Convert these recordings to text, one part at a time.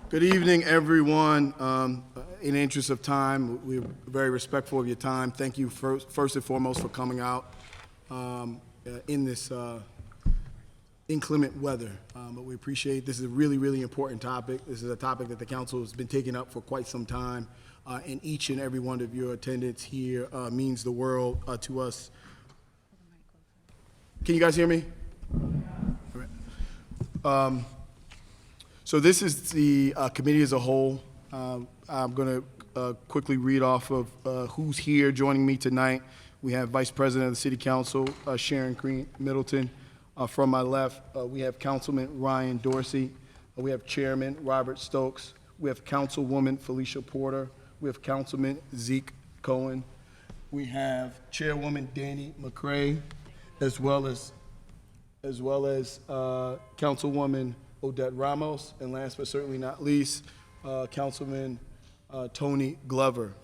Good evening, everyone. In the interest of time, we're very respectful of your time. Thank you first and foremost for coming out in this inclement weather. But we appreciate this is a really, really important topic. This is a topic that the council has been taking up for quite some time. And each and every one of your attendance here means the world to us. Can you guys hear me? All right. So this is the committee as a whole. I'm going to quickly read off of who's here joining me tonight. We have Vice President of the City Council, Sharon Green Middleton. From my left, we have Councilman Ryan Dorsey. We have Chairman Robert Stokes. We have Councilwoman Felicia Porter. We have Councilman Zeke Cohen. We have Chairwoman Danny McCray, as well as Councilwoman Odette Ramos, and last but certainly not least, Councilman Tony Glover.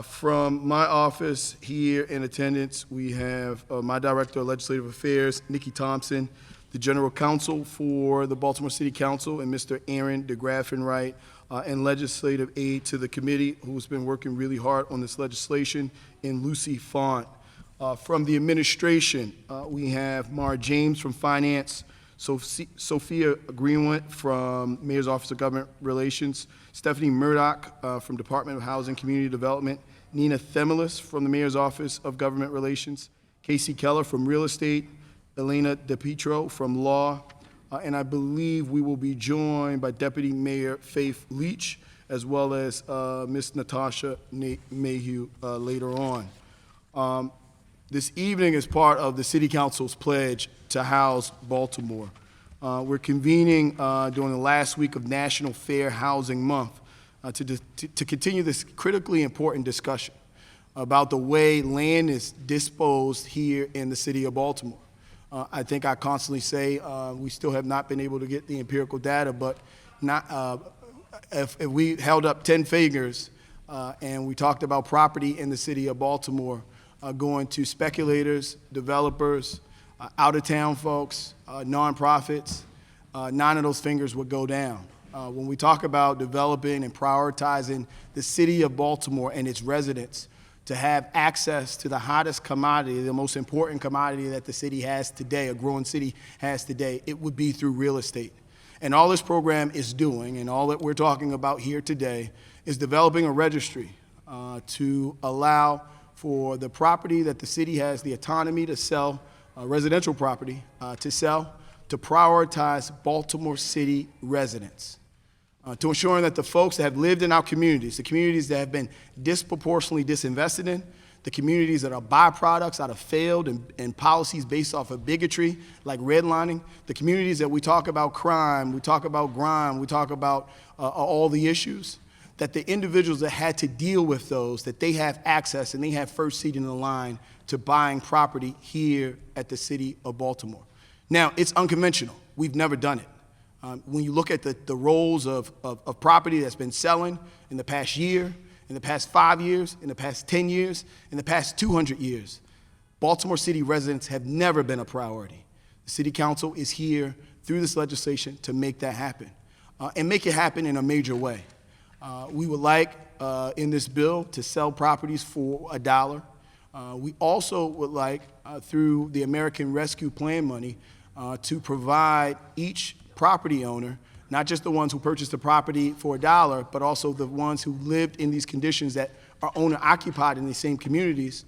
From my office here in attendance, we have my Director of Legislative Affairs, Nikki Thompson, the General Counsel for the Baltimore City Council, and Mr. Aaron DeGraffenwright, and Legislative Aide to the committee, who's been working really hard on this legislation, and Lucy Font. From the administration, we have Mara James from Finance, Sophia Greenwood from Mayor's Office of Government Relations, Stephanie Murdoch from Department of Housing Community Development, Nina Themelis from the Mayor's Office of Government Relations, Casey Keller from Real Estate, Elena DePietro from Law, and I believe we will be joined by Deputy Mayor Faith Leach, as well as Ms. Natasha Mayhew later on. This evening is part of the City Council's pledge to house Baltimore. We're convening during the last week of National Fair Housing Month to continue this critically important discussion about the way land is disposed here in the city of Baltimore. I think I constantly say we still have not been able to get the empirical data, but if we held up 10 fingers and we talked about property in the city of Baltimore, going to speculators, developers, out-of-town folks, nonprofits, 9 of those fingers would go down. When we talk about developing and prioritizing the city of Baltimore and its residents to have access to the hottest commodity, the most important commodity that the city has today, a growing city has today, it would be through real estate. And all this program is doing, and all that we're talking about here today, is developing a registry to allow for the property that the city has the autonomy to sell, residential property to sell, to prioritize Baltimore City residents, to ensuring that the folks that have lived in our communities, the communities that have been disproportionately disinvested in, the communities that are byproducts out of failed and policies based off of bigotry, like redlining, the communities that we talk about crime, we talk about grime, we talk about all the issues, that the individuals that had to deal with those, that they have access and they have first seat in the line to buying property here at the city of Baltimore. Now, it's unconventional. We've never done it. When you look at the roles of property that's been selling in the past year, in the past 5 years, in the past 10 years, in the past 200 years, Baltimore City residents have never been a priority. The City Council is here through this legislation to make that happen, and make it happen in a major way. We would like, in this bill, to sell properties for $1. We also would like, through the American Rescue Plan money, to provide each property owner, not just the ones who purchased the property for $1, but also the ones who lived in these conditions that are owner-occupied in these same communities,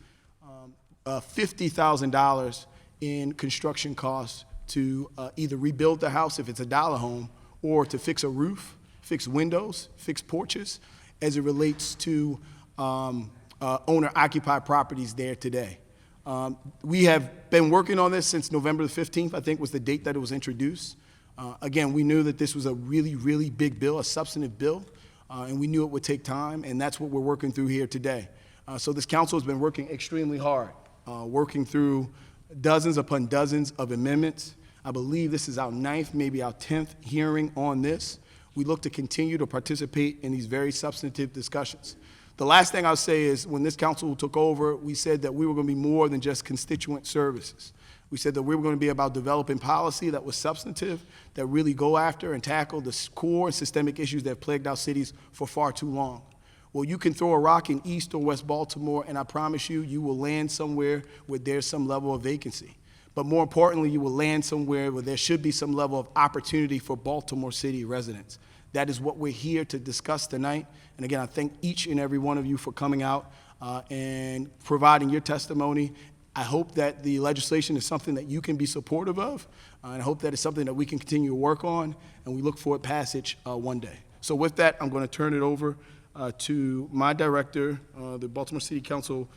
$50,000 in construction costs to either rebuild the house if it's a $1 home, or to fix a roof, fix windows, fix porches, as it relates to owner-occupied properties there today. We have been working on this since November the 15th, I think was the date that it was introduced. Again, we knew that this was a really, really big bill, a substantive bill, and we knew it would take time, and that's what we're working through here today. So this council has been working extremely hard, working through dozens upon dozens of amendments. I believe this is our 9th, maybe our 10th hearing on this. We look to continue to participate in these very substantive discussions. The last thing I'll say is when this council took over, we said that we were going to be more than just constituent services. We said that we were going to be about developing policy that was substantive, that really go after and tackle the core and systemic issues that have plagued our cities for far too long. Well, you can throw a rock in East or West Baltimore, and I promise you, you will land somewhere where there's some level of vacancy. But more importantly, you will land somewhere where there should be some level of opportunity for Baltimore City residents. That is what we're here to discuss tonight. And again, I thank each and every one of you for coming out and providing your testimony. I hope that the legislation is something that you can be supportive of, and I hope that it's something that we can continue to work on, and we look forward to passage one day. So with that, I'm going to turn it over to my director, the Baltimore City Council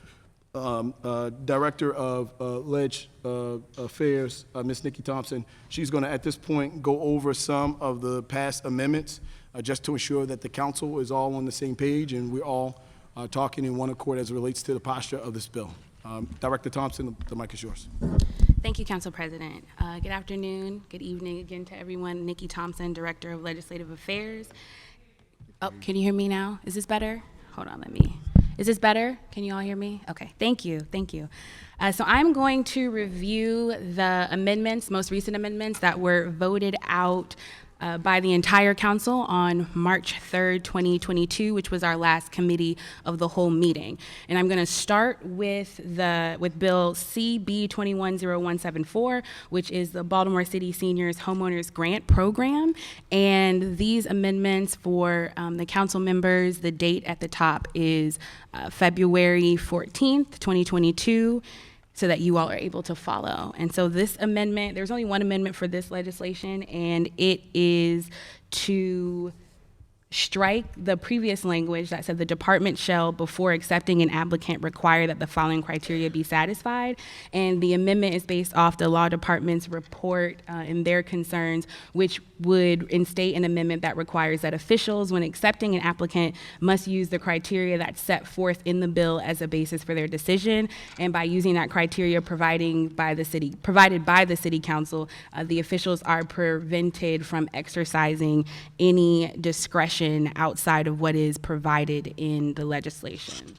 Director of Ledge Affairs, Ms. Nikki Thompson. She's going to, at this point, go over some of the past amendments just to ensure that the council is all on the same page and we're all talking in one accord as it relates to the posture of this bill. Director Thompson, the mic is yours. Thank you, Council President. Good afternoon, good evening again to everyone. Nikki Thompson, Director of Legislative Affairs. Oh, can you hear me now? Is this better? Hold on, is this better? Can you all hear me? Okay, thank you. So I'm going to review the amendments, most recent amendments that were voted out by the entire council on March 3rd, 2022, which was our last committee of the whole meeting. And I'm going to start with Bill CB 210174, which is the Baltimore City Seniors Homeowners Grant Program. And these amendments for the council members, the date at the top is February 14th, 2022. So that you all are able to follow. And so this amendment, there's only one amendment for this legislation, and it is to strike the previous language that said the department shall, before accepting an applicant, require that the following criteria be satisfied. And the amendment is based off the law department's report and their concerns, which would instate an amendment that requires that officials, when accepting an applicant, must use the criteria that's set forth in the bill as a basis for their decision. And by using that criteria provided by the city council, the officials are prevented from exercising any discretion outside of what is provided in the legislation.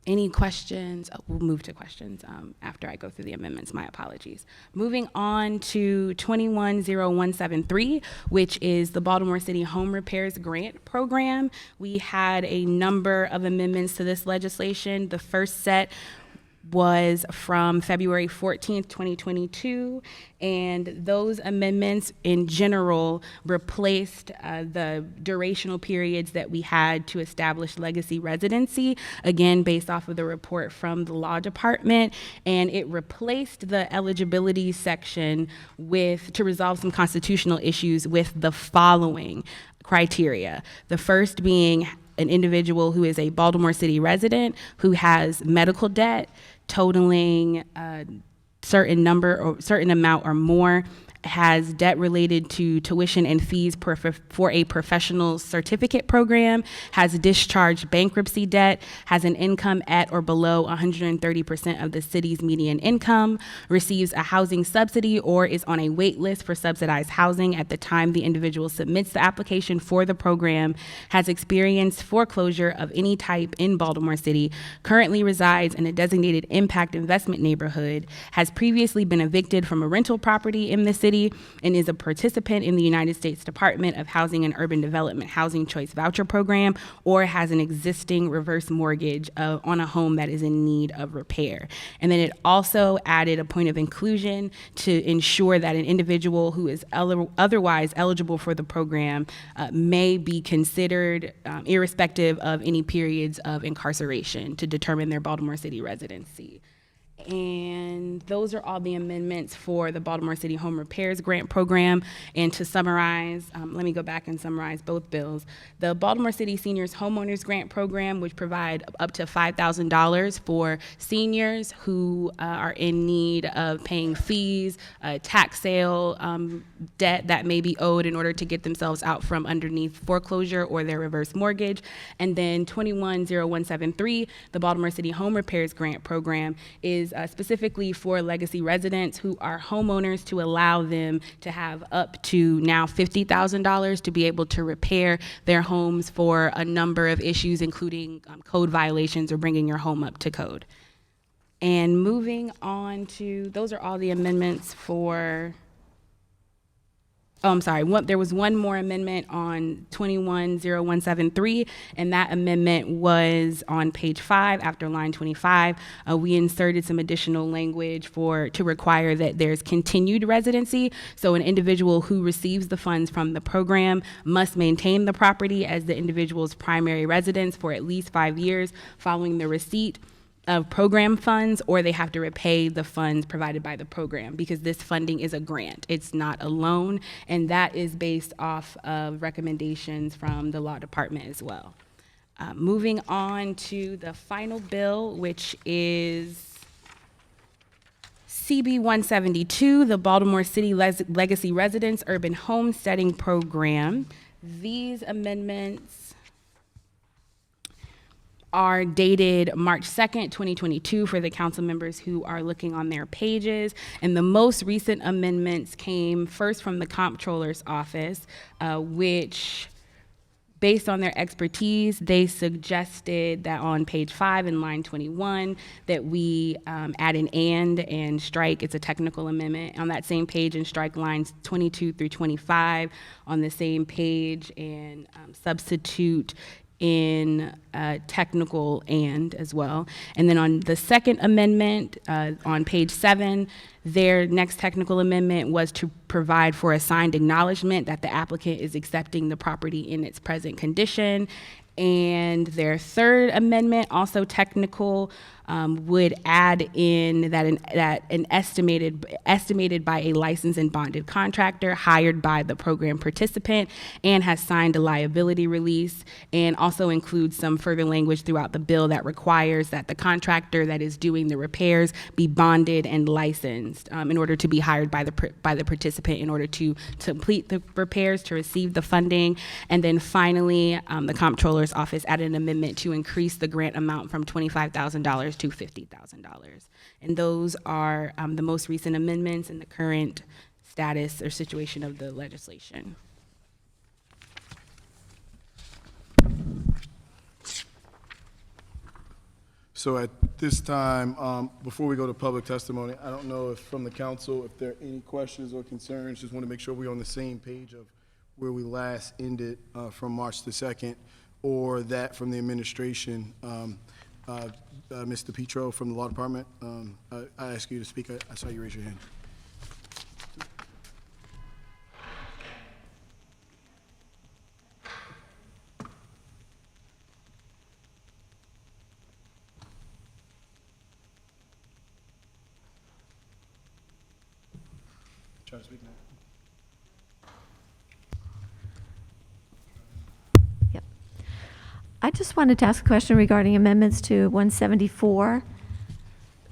Any questions? Oh, we'll move to questions after I go through the amendments. My apologies. Moving on to 210173, which is the Baltimore City Home Repairs Grant Program. We had a number of amendments to this legislation. The first set was from February 14th, 2022, and those amendments in general replaced the durational periods that we had to establish legacy residency, again based off of the report from the law department, and it replaced the eligibility section to resolve some constitutional issues with the following criteria. The first being an individual who is a Baltimore City resident who has medical debt totaling a certain amount or more, has debt related to tuition and fees for a professional certificate program, has discharged bankruptcy debt, has an income at or below 130% of the city's median income, receives a housing subsidy or is on a wait list for subsidized housing at the time the individual submits the application for the program, has experienced foreclosure of any type in Baltimore City, currently resides in a designated impact investment neighborhood, has previously been evicted from a rental property in the city, and is a participant in the United States Department of Housing and Urban Development Housing Choice Voucher Program, or has an existing reverse mortgage on a home that is in need of repair. And then it also added a point of inclusion to ensure that an individual who is otherwise eligible for the program may be considered irrespective of any periods of incarceration to determine their Baltimore City residency. And those are all the amendments for the Baltimore City Home Repairs Grant Program. And to summarize, let me go back and summarize both bills. The Baltimore City Seniors Homeowners Grant Program, which provide up to $5,000 for seniors who are in need of paying fees, tax sale debt that may be owed in order to get themselves out from underneath foreclosure or their reverse mortgage. And then 210173, the Baltimore City Home Repairs Grant Program, is specifically for legacy residents who are homeowners, to allow them to have up to now $50,000 to be able to repair their homes for a number of issues, including code violations or bringing your home up to code. And moving on to, those are all the amendments for, oh, I'm sorry, there was one more amendment on 210173, and that amendment was on page 5 after line 25. We inserted some additional language to require that there's continued residency. So an individual who receives the funds from the program must maintain the property as the individual's primary residence for at least 5 years following the receipt of program funds, or they have to repay the funds provided by the program, because this funding is a grant. It's not a loan, and that is based off of recommendations from the law department as well. Moving on to the final bill, which is CB 172, the Baltimore City Legacy Residence Urban Homesteading Program. These amendments are dated March 2nd, 2022 for the council members who are looking on their pages. And the most recent amendments came first from the comptroller's office, which, based on their expertise, they suggested that on page 5 in line 21 that we add an and strike. It's a technical amendment on that same page, and strike lines 22 through 25 on the same page, and substitute in technical and as well. And then on the second amendment, on page 7, their next technical amendment was to provide for a signed acknowledgement that the applicant is accepting the property in its present condition. And their third amendment, also technical, would add in that an estimated by a licensed and bonded contractor hired by the program participant and has signed a liability release, and also includes some further language throughout the bill that requires that the contractor that is doing the repairs be bonded and licensed in order to be hired by the participant in order to complete the repairs to receive the funding. And then finally, the comptroller's office added an amendment to increase the grant amount from $25,000 to $50,000. And those are the most recent amendments in the current status or situation of the legislation. So at this time, before we go to public testimony, I don't know if from the council, if there are any questions or concerns. Just want to make sure we're on the same page of where we last ended from March the 2nd, or that from the administration. Mr. Petro from the law department, I ask you to speak. I saw you raise your hand. Try to speak now. I just wanted to ask a question regarding amendments to 174.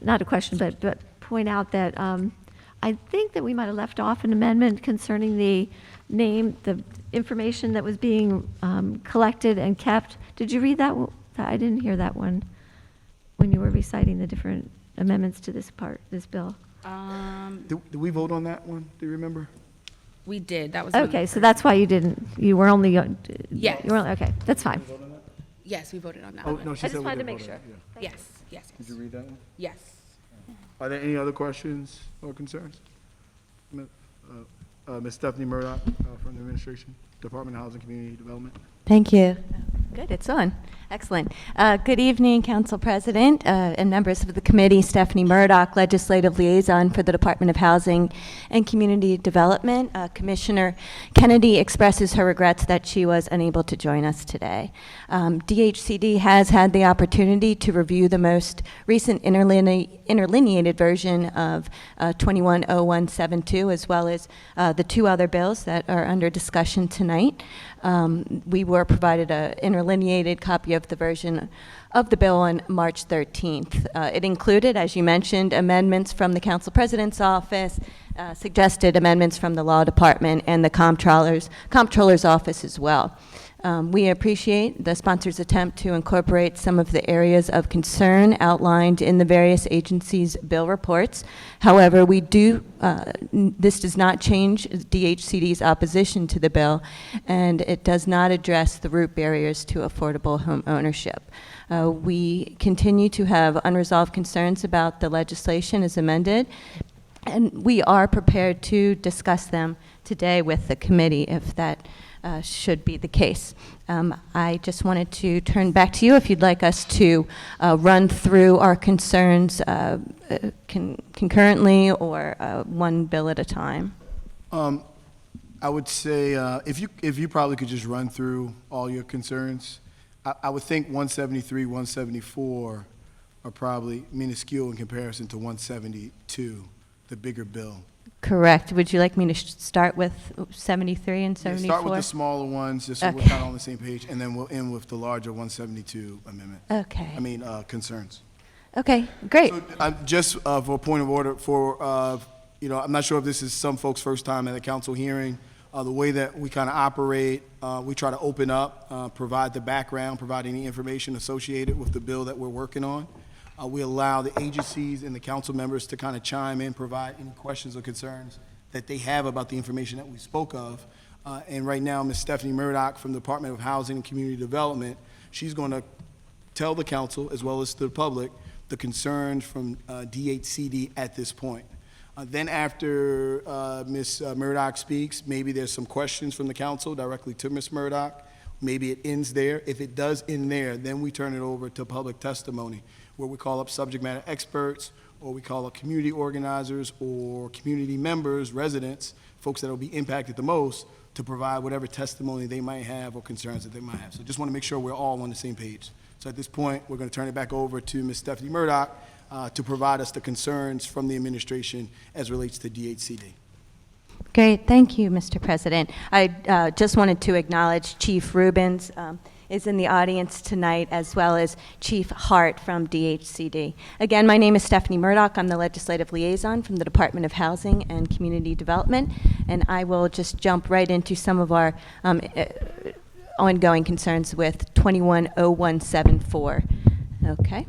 Not a question, but point out that I think that we might have left off an amendment concerning the name, the information that was being collected and kept. Did you read that? I didn't hear that one when you were reciting the different amendments to this bill. Did we vote on that one? Do you remember? We did. That was Okay, so that's why you didn't. You were only. Yes. You were only, okay, that's fine. Yes, we voted on that Oh, one. no, she I said just we wanted to did make vote on sure. it, yeah. Yes. Did you read that one? Yes. Are there any other questions or concerns? Ms. Stephanie Murdoch from the Administration, Department of Housing and Community Development. Thank you. Good, it's on. Excellent. Good evening, Council President and members of the committee. Stephanie Murdoch, Legislative Liaison for the Department of Housing and Community Development. Commissioner Kennedy expresses her regrets that she was unable to join us today. DHCD has had the opportunity to review the most recent interlineated version of 210172, as well as the two other bills that are under discussion tonight. We were provided an interlineated copy of the version of the bill on March 13th. It included, as you mentioned, amendments from the Council President's Office, suggested amendments from the Law Department and the Comptroller's Office as well. We appreciate the sponsor's attempt to incorporate some of the areas of concern outlined in the various agencies' bill reports. However, this does not change DHCD's opposition to the bill, and it does not address the root barriers to affordable home ownership. We continue to have unresolved concerns about the legislation as amended, and we are prepared to discuss them today with the committee if that should be the case. I just wanted to turn back to you if you'd like us to run through our concerns concurrently or one bill at a time. I would say if you probably could just run through all your concerns. I would think 173, 174 are probably minuscule in comparison to 172, the bigger bill. Correct. Would you like me to start with 73 and 74? Yeah, start with the smaller ones, just so we're Okay. kind of on the same page, and then we'll end with the larger 172 amendment. Okay. Concerns. Okay, great. So, just for a point of order, I'm not sure if this is some folks' first time at a council hearing. The way that we kind of operate, we try to open up, provide the background, provide any information associated with the bill that we're working on. We allow the agencies and the council members to kind of chime in, provide any questions or concerns that they have about the information that we spoke of. And right now, Ms. Stephanie Murdoch from the Department of Housing and Community Development, she's going to tell the council, as well as the public, the concerns from DHCD at this point. Then after Ms. Murdoch speaks, maybe there's some questions from the council directly to Ms. Murdoch. Maybe it ends there. If it does end there, then we turn it over to public testimony, where we call up subject matter experts, or we call up community organizers or community members, residents, folks that will be impacted the most, to provide whatever testimony they might have or concerns that they might have. So just want to make sure we're all on the same page. So at this point, we're going to turn it back over to Ms. Stephanie Murdoch to provide us the concerns from the administration as relates to DHCD. Great, thank you, Mr. President. I just wanted to acknowledge Chief Rubens is in the audience tonight, as well as Chief Hart from DHCD. Again, my name is Stephanie Murdoch. I'm the Legislative Liaison from the Department of Housing and Community Development, and I will just jump right into some of our ongoing concerns with 210174. Okay.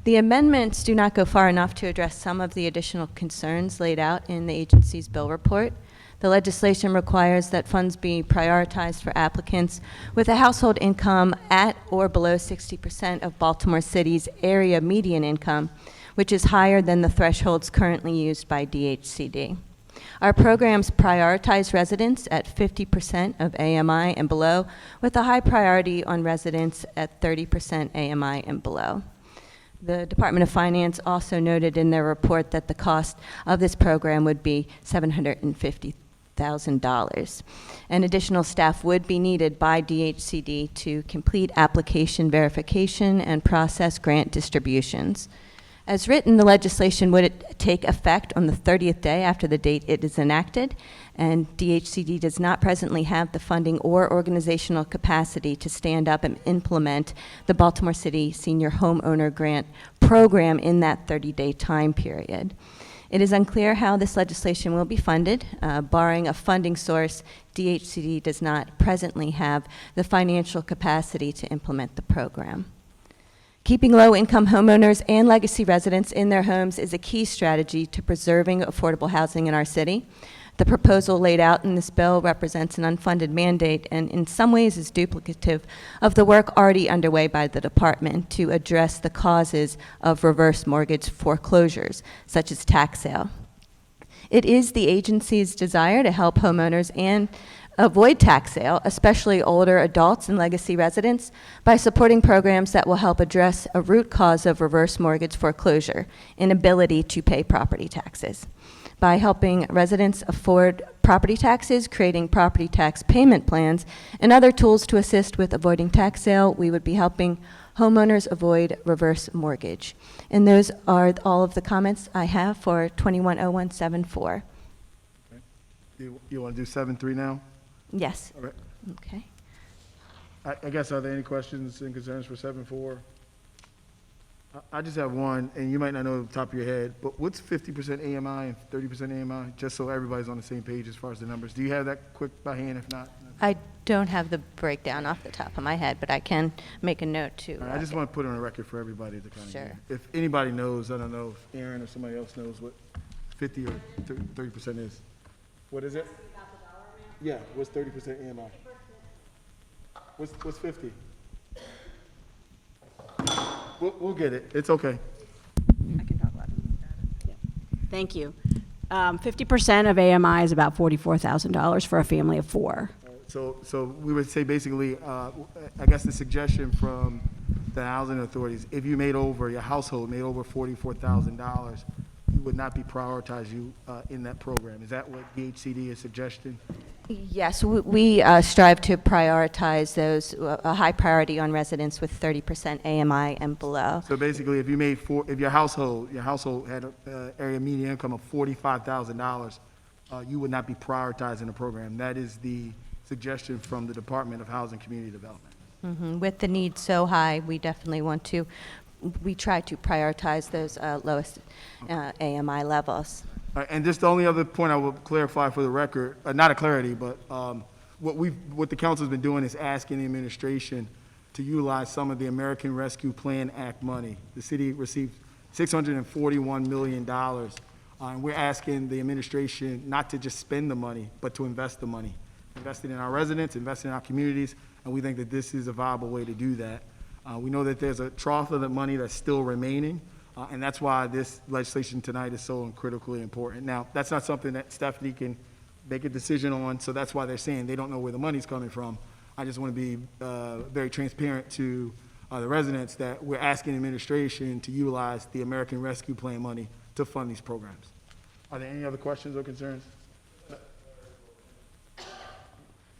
The amendments do not go far enough to address some of the additional concerns laid out in the agency's bill report. The legislation requires that funds be prioritized for applicants with a household income at or below 60% of Baltimore City's area median income, which is higher than the thresholds currently used by DHCD. Our programs prioritize residents at 50% of AMI and below, with a high priority on residents at 30% AMI and below. The Department of Finance also noted in their report that the cost of this program would be $750,000, and additional staff would be needed by DHCD to complete application verification and process grant distributions. As written, the legislation would take effect on the 30th day after the date it is enacted, and DHCD does not presently have the funding or organizational capacity to stand up and implement the Baltimore City Senior Homeowner Grant Program in that 30-day time period. It is unclear how this legislation will be funded. Barring a funding source, DHCD does not presently have the financial capacity to implement the program. Keeping low-income homeowners and legacy residents in their homes is a key strategy to preserving affordable housing in our city. The proposal laid out in this bill represents an unfunded mandate and in some ways is duplicative of the work already underway by the department to address the causes of reverse mortgage foreclosures, such as tax sale. It is the agency's desire to help homeowners and avoid tax sale, especially older adults and legacy residents, by supporting programs that will help address a root cause of reverse mortgage foreclosure, inability to pay property taxes. By helping residents afford property taxes, creating property tax payment plans, and other tools to assist with avoiding tax sale, we would be helping homeowners avoid reverse mortgage. And those are all of the comments I have for 210174. You want to do 7.3 now? Yes. All right. Okay. I guess, are there any questions and concerns for 7.4? I just have one, and you might not know off the top of your head, but what's 50% AMI and 30% AMI? Just so everybody's on the same page as far as the numbers. Do you have that quick by hand? If not, I don't have the breakdown off the top of my head, but I can make a note to. all right, I just want to put it on the record for everybody to kind of. Sure. If anybody knows, I don't know if Aaron or somebody else knows what 50 or 30% is. What is it? Yeah. What's 30% AMI? What's 50? We'll get it. It's okay. I can talk about it. Thank you. 50% of AMI is about $44,000 for a family of four. So we would say basically, I guess the suggestion from the housing authorities, if you made over, your household made over $44,000, you would not be prioritized in that program. Is that what DHCD is suggesting? Yes, we strive to prioritize those, a high priority on residents with 30% AMI and below. So basically, if you made if your household had an area median income of $45,000, you would not be prioritized in the program. That is the suggestion from the Department of Housing and Community Development. With the need so high, we definitely we try to prioritize those lowest AMI levels. And just the only other point I will clarify for the record, not a clarity, but what the council's been doing is asking the administration to utilize some of the American Rescue Plan Act money. The city received $641 million, and we're asking the administration not to just spend the money, but to invest the money. Invest it in our residents, invest it in our communities, and we think that this is a viable way to do that. We know that there's a trough of the money that's still remaining, and that's why this legislation tonight is so critically important. Now, that's not something that Stephanie can make a decision on, so that's why they're saying they don't know where the money's coming from. I just want to be very transparent to the residents that we're asking the administration to utilize the American Rescue Plan money to fund these programs. Are there any other questions or concerns?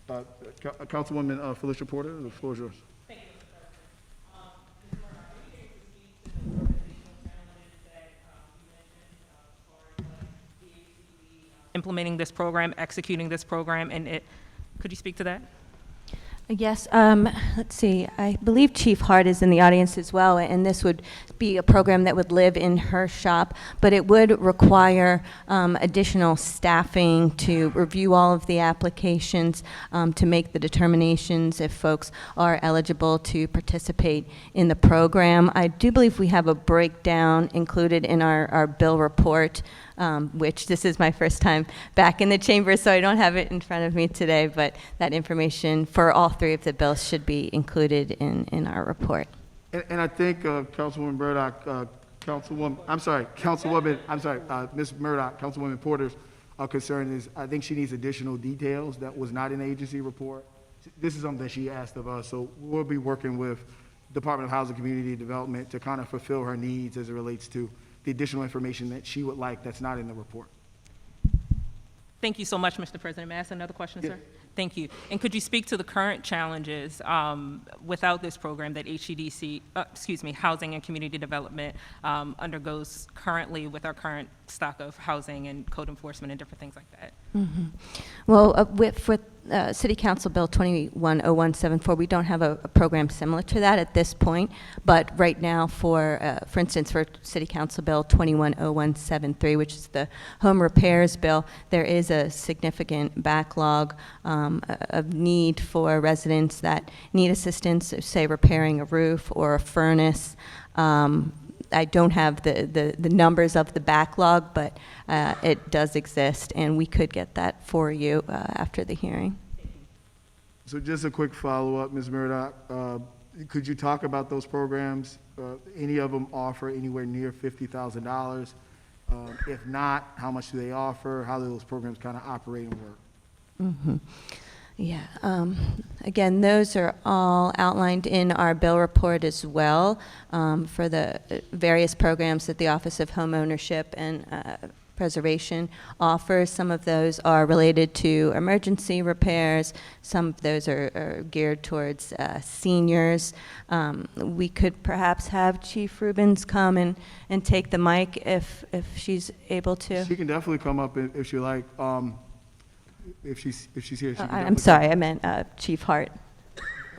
Councilwoman Felicia Porter, the floor is yours. Implementing this program, executing this program, and could you speak to that? Yes, let's see. I believe Chief Hart is in the audience as well, and this would be a program that would live in her shop, but it would require additional staffing to review all of the applications, to make the determinations if folks are eligible to participate in the program. I do believe we have a breakdown included in our bill report, which this is my first time back in the chamber, so I don't have it in front of me today, but that information for all three of the bills should be included in our report. And I think Councilwoman Murdoch, Ms. Murdoch, Councilwoman Porter's concern is I think she needs additional details that was not in the agency report. This is something that she asked of us, so we'll be working with Department of Housing and Community Development to kind of fulfill her needs as it relates to the additional information that she would like that's not in the report. Thank you so much, Mr. President. May I ask another question, Yeah. sir? Thank you. And could you speak to the current challenges without this program that Housing and Community Development undergoes currently with our current stock of housing and code enforcement and different things like that? Mm-hmm. Well, with City Council Bill 210174, we don't have a program similar to that at this point, but right now for instance, for City Council Bill 210173, which is the home repairs bill, there is a significant backlog of need for residents that need assistance, say repairing a roof or a furnace. I don't have the numbers of the backlog, but it does exist, and we could get that for you after the hearing. So just a quick follow-up, Ms. Murdoch. Could you talk about those programs? Any of them offer anywhere near $50,000? If not, how much do they offer? How do those programs kind of operate and work? Mm-hmm. Yeah. Again, those are all outlined in our bill report as well for the various programs that the Office of Home Ownership and Preservation offers. Some of those are related to emergency repairs. Some of those are geared towards seniors. We could perhaps have Chief Rubens come and take the mic if she's able to. She can definitely come up if she like. If she's here, she can I'm sorry, I meant Chief Hart.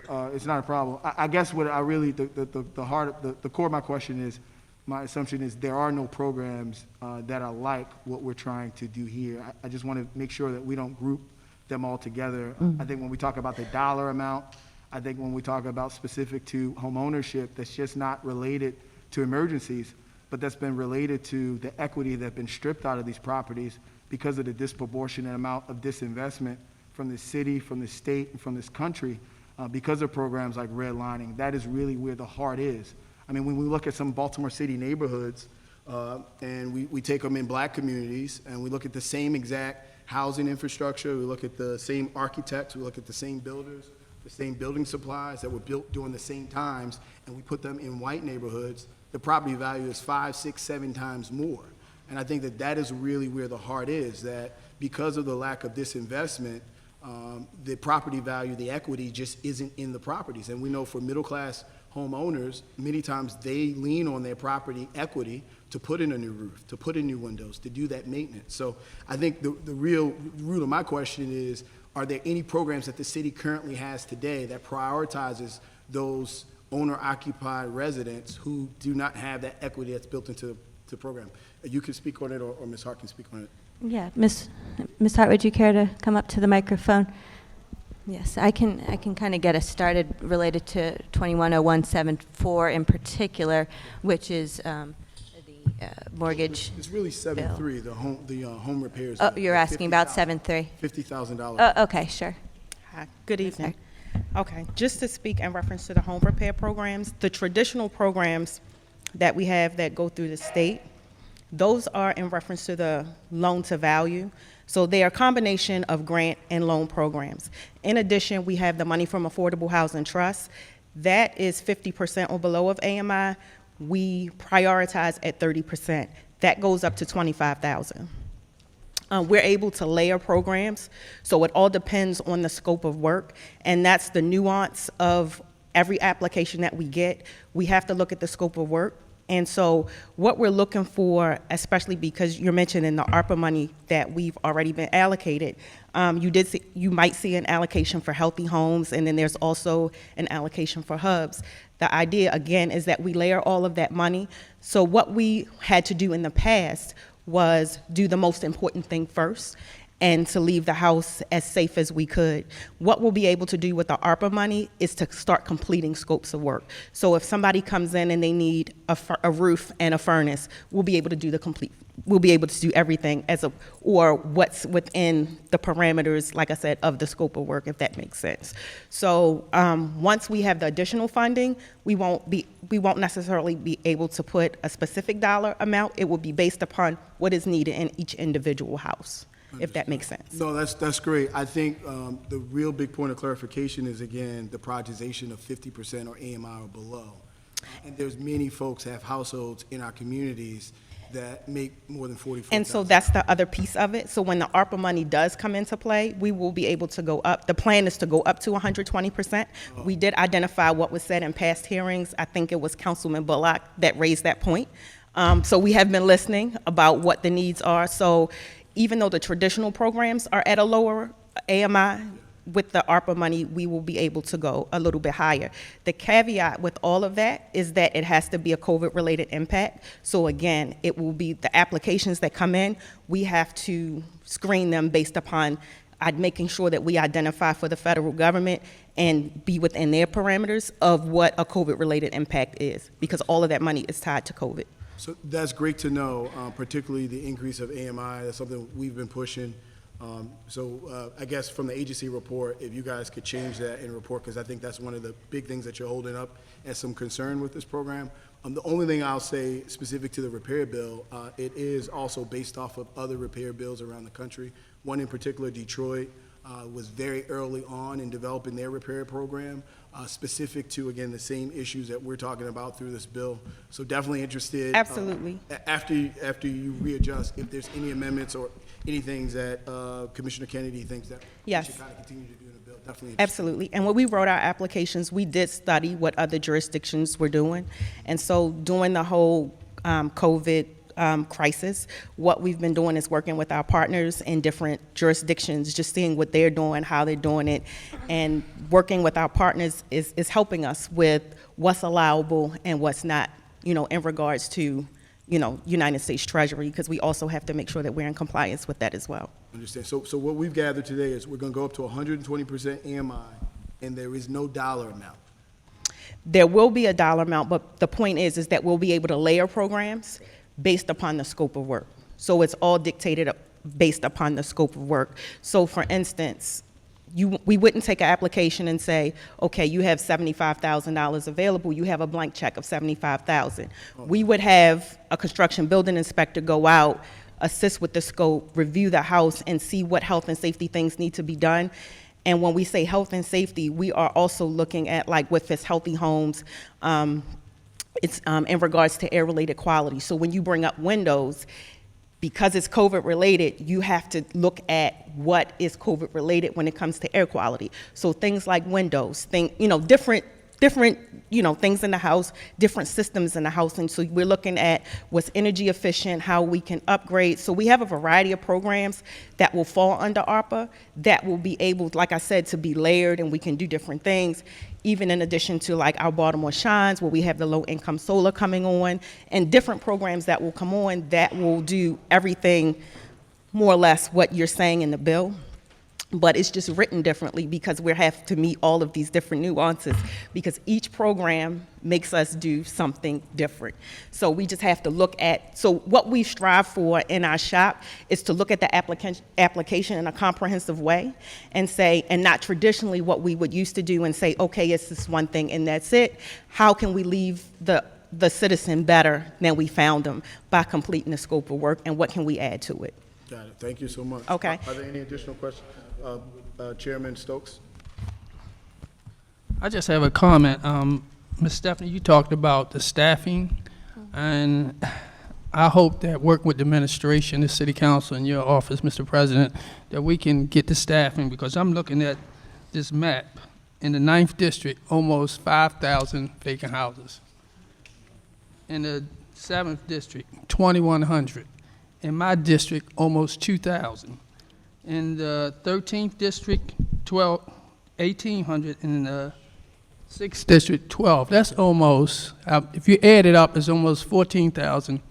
It's not a problem. I guess what I really, the core of my question is, my assumption is there are no programs that are like what we're trying to do here. I just want to make sure that we don't group them all together. I think when we talk about the dollar amount, I think when we talk about specific to home ownership, that's just not related to emergencies, but that's been related to the equity that's been stripped out of these properties because of the disproportionate amount of disinvestment from the city, from the state, and from this country because of programs like redlining. That is really where the heart is. I mean, when we look at some Baltimore City neighborhoods and we take them in black communities and we look at the same exact housing infrastructure, we look at the same architects, we look at the same builders, the same building supplies that were built during the same times, and we put them in white neighborhoods, the property value is 5, 6, 7 times more. And I think that that is really where the heart is, that because of the lack of disinvestment, the property value, the equity just isn't in the properties. And we know for middle-class homeowners, many times they lean on their property equity to put in a new roof, to put in new windows, to do that maintenance. So I think the real root of my question is, are there any programs that the city currently has today that prioritizes those owner-occupied residents who do not have that equity that's built into the program? You can speak on it, or Ms. Hart can speak on it. Yeah, Ms. Hart, would you care to come up to the microphone? Yes, I can kind of get us started related to 210174 in particular, which is the mortgage. It's really 7.3, the home repairs. Oh, you're asking about 7.3? $50,000. Oh, okay, sure. Hi, good evening. Okay, just to speak in reference to the home repair programs, the traditional programs that we have that go through the state, those are in reference to the loan to value. So they are a combination of grant and loan programs. In addition, we have the money from Affordable Housing Trust. That is 50% or below of AMI. We prioritize at 30%. That goes up to $25,000. We're able to layer programs, so it all depends on the scope of work, and that's the nuance of every application that we get. We have to look at the scope of work. And so what we're looking for, especially because you're mentioning the ARPA money that we've already been allocated, you might see an allocation for healthy homes, and then there's also an allocation for hubs. The idea, again, is that we layer all of that money. So what we had to do in the past was do the most important thing first, and to leave the house as safe as we could. What we'll be able to do with the ARPA money is to start completing scopes of work. So if somebody comes in and they need a roof and a furnace, we'll be able to do we'll be able to do everything or what's within the parameters, like I said, of the scope of work, if that makes sense. So once we have the additional funding, we won't necessarily be able to put a specific dollar amount. It will be based upon what is needed in each individual house, if that makes sense. No, that's great. I think the real big point of clarification is, again, the prioritization of 50% or AMI or below. And there's many folks have households in our communities that make more than $44,000. And so that's the other piece of it. So when the ARPA money does come into play, we will be able to go up. The plan is to go up to 120%. We did identify what was said in past hearings. I think it was Councilman Bullock that raised that point. So we have been listening about what the needs are. So even though the traditional programs are at a lower AMI, with the ARPA money, we will be able to go a little bit higher. The caveat with all of that is that it has to be a COVID-related impact. So again, it will be the applications that come in, we have to screen them based upon making sure that we identify for the federal government and be within their parameters of what a COVID-related impact is, because all of that money is tied to COVID. So that's great to know, particularly the increase of AMI. That's something we've been pushing. I guess from the agency report, if you guys could change that in a report, because I think that's one of the big things that you're holding up as some concern with this program. The only thing I'll say specific to the repair bill, it is also based off of other repair bills around the country. One in particular, Detroit, was very early on in developing their repair program, specific to, again, the same issues that we're talking about through this bill. So definitely interested. Absolutely. After you readjust, if there's any amendments or any things that Commissioner Kennedy thinks that Yes. we should kind of continue to do in the bill, definitely interested. Absolutely. And when we wrote our applications, we did study what other jurisdictions were doing. And so during the whole COVID crisis. What we've been doing is working with our partners in different jurisdictions, just seeing what they're doing, how they're doing it, and working with our partners is helping us with what's allowable and what's not, you know, in regards to, you know, United States Treasury, because we also have to make sure that we're in compliance with that as well. Understand. So what we've gathered today is we're going to go up to 120% AMI, and there is no dollar amount. There will be a dollar amount, but the point is that we'll be able to layer programs based upon the scope of work. So it's all dictated based upon the scope of work. So for instance, we wouldn't take an application and say, okay, you have $75,000 available, you have a blank check of $75,000. We would have a construction building inspector go out, assist with the scope, review the house, and see what health and safety things need to be done. And when we say health and safety, we are also looking at, like with this Healthy Homes, it's in regards to air-related quality. So when you bring up windows, because it's COVID-related, you have to look at what is COVID-related when it comes to air quality. So things like windows, different things in the house, different systems in the house. And so we're looking at what's energy efficient, how we can upgrade. So we have a variety of programs that will fall under ARPA that will be able, like I said, to be layered, and we can do different things, even in addition to like our Baltimore Shines, where we have the low income solar coming on, and different programs that will come on that will do everything more or less what you're saying in the bill. But it's just written differently because we have to meet all of these different nuances, because each program makes us do something different. So we just have to look at, so what we strive for in our shop is to look at the application in a comprehensive way and say, and not traditionally what we would used to do and say, okay, it's this one thing and that's it. How can we leave the citizen better than we found them by completing the scope of work, and what can we add to it? Got it. Thank you so much. Okay. Are there any additional questions? Chairman Stokes? I just have a comment. Ms. Stephanie, you talked about the staffing, and I hope that working with the administration, the city council, and your office, Mr. President, that we can get the staffing, because I'm looking at this map. In the 9th district, almost 5,000 vacant houses. In the 7th district, 2,100. In my district, almost 2,000. In the 13th district, 1,800. In the 6th district, 12. That's almost, if you add it up, it's almost 14,000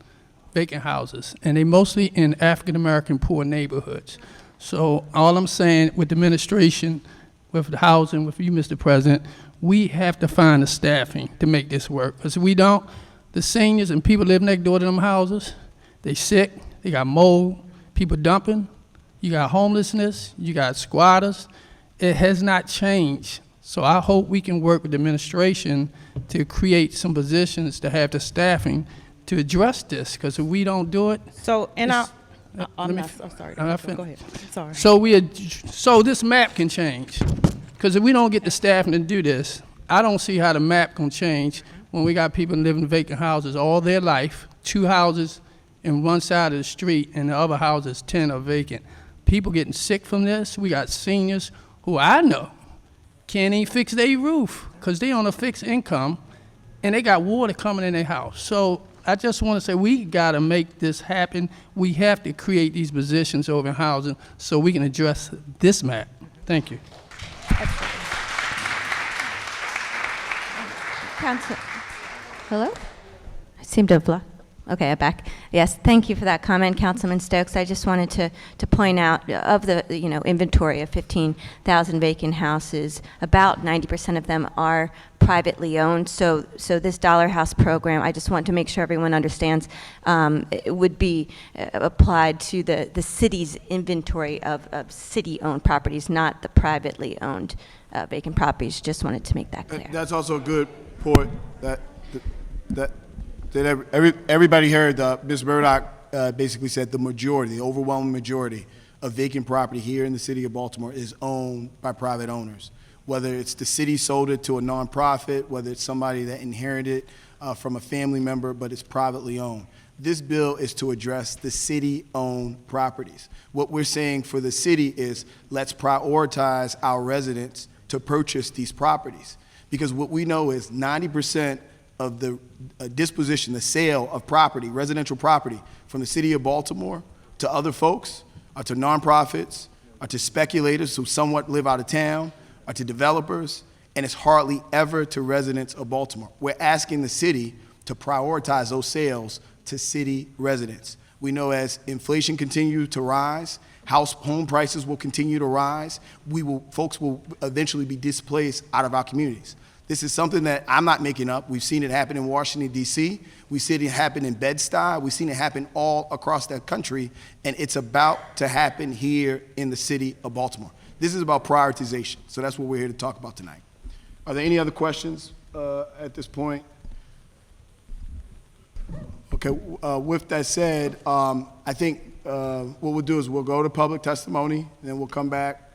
vacant houses. And they mostly in African-American poor neighborhoods. So all I'm saying with the administration, with the housing, with you, Mr. President, we have to find the staffing to make this work. Because if we don't, the seniors and people live next door to them houses, they sick, they got mold, people dumping, you got homelessness, you got squatters. It has not changed. So I hope we can work with the administration to create some positions to have the staffing to address this, because if we don't do it. So, and it's- I'm let me sorry. I'm Go ahead. Sorry. So this map can change, because if we don't get the staffing to do this, I don't see how the map can change when we got people living in vacant houses all their life, 2 houses in one side of the street, and the other houses, 10 are vacant. People getting sick from this. We got seniors who I know can't even fix their roof because they on a fixed income, and they got water coming in their house. So I just want to say we got to make this happen. We have to create these positions over in housing so we can address this map. Thank you. Council. Hello? I seem to have lost. Okay, I'm back. Yes, thank you for that comment, Councilman Stokes. I just wanted to point out, of the inventory of 15,000 vacant houses, about 90% of them are privately owned. So this Dollar House program, I just want to make sure everyone understands, it would be applied to the city's inventory of city-owned properties, not the privately owned vacant properties. Just wanted to make that clear. That's also a good point that everybody heard. Ms. Murdoch basically said the overwhelming majority of vacant property here in the city of Baltimore is owned by private owners. Whether it's the city sold it to a nonprofit, whether it's somebody that inherited from a family member, but it's privately owned. This bill is to address the city-owned properties. What we're saying for the city is let's prioritize our residents to purchase these properties. Because what we know is 90% of the disposition, the sale of property, residential property, from the city of Baltimore to other folks, or to nonprofits, or to speculators who somewhat live out of town, or to developers, and it's hardly ever to residents of Baltimore. We're asking the city to prioritize those sales to city residents. We know as inflation continues to rise, home prices will continue to rise. Folks will eventually be displaced out of our communities. This is something that I'm not making up. We've seen it happen in Washington, D.C. We've seen it happen in Bed-Stuy. We've seen it happen all across the country, and it's about to happen here in the city of Baltimore. This is about prioritization, so that's what we're here to talk about tonight. Are there any other questions at this point? Okay, with that said, I think what we'll do is we'll go to public testimony, and then we'll come back.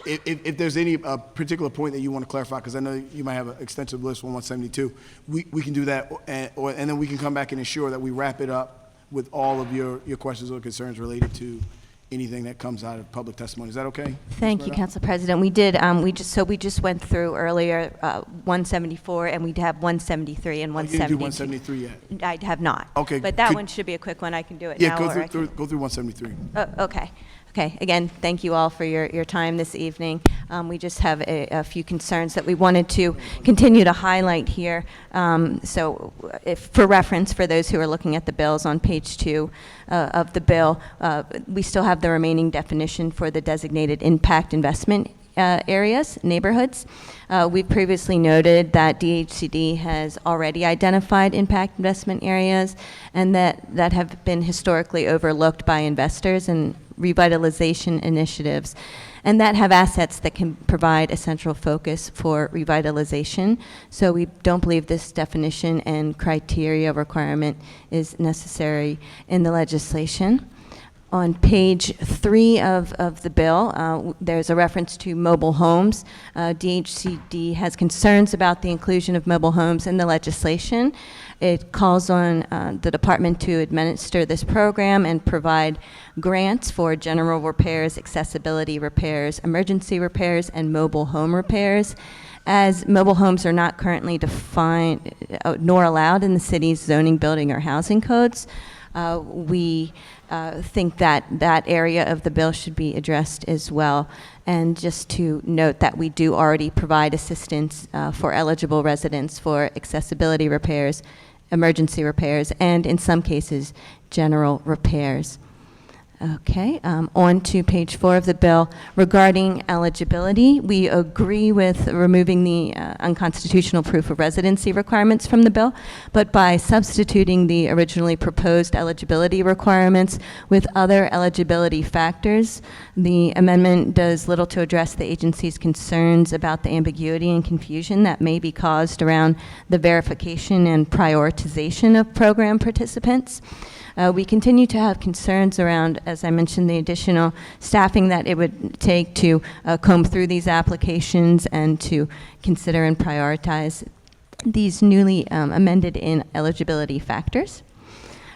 If there's any particular point that you want to clarify, because I know you might have an extensive list on 172, we can do that, and then we can come back and ensure that we wrap it up with all of your questions or concerns related to anything that comes out of public testimony. Is that okay? Thank you, Council President. We did, we just went through earlier 174, and we'd have 173 and You didn't do 172. 173 yet? I have not. Okay, But that could- one should be a quick one. I can do it Yeah, now. go or I through can- 173. Okay. Okay. Again, thank you all for your time this evening. We just have a few concerns that we wanted to continue to highlight here. So for reference, for those who are looking at the bills on page 2 of the bill, we still have the remaining definition for the designated impact investment areas, neighborhoods. We've previously noted that DHCD has already identified impact investment areas and that have been historically overlooked by investors and revitalization initiatives, and that have assets that can provide a central focus for revitalization. So we don't believe this definition and criteria requirement is necessary in the legislation. On page 3 of the bill, there's a reference to mobile homes. DHCD has concerns about the inclusion of mobile homes in the legislation. It calls on the department to administer this program and provide grants for general repairs, accessibility repairs, emergency repairs, and mobile home repairs. As mobile homes are not currently defined nor allowed in the city's zoning, building, or housing codes, we think that that area of the bill should be addressed as well. And just to note that we do already provide assistance for eligible residents for accessibility repairs, emergency repairs, and in some cases, general repairs. Okay, on to page 4 of the bill. Regarding eligibility, we agree with removing the unconstitutional proof of residency requirements from the bill, but by substituting the originally proposed eligibility requirements with other eligibility factors, the amendment does little to address the agency's concerns about the ambiguity and confusion that may be caused around the verification and prioritization of program participants. We continue to have concerns around, as I mentioned, the additional staffing that it would take to comb through these applications and to consider and prioritize these newly amended in eligibility factors.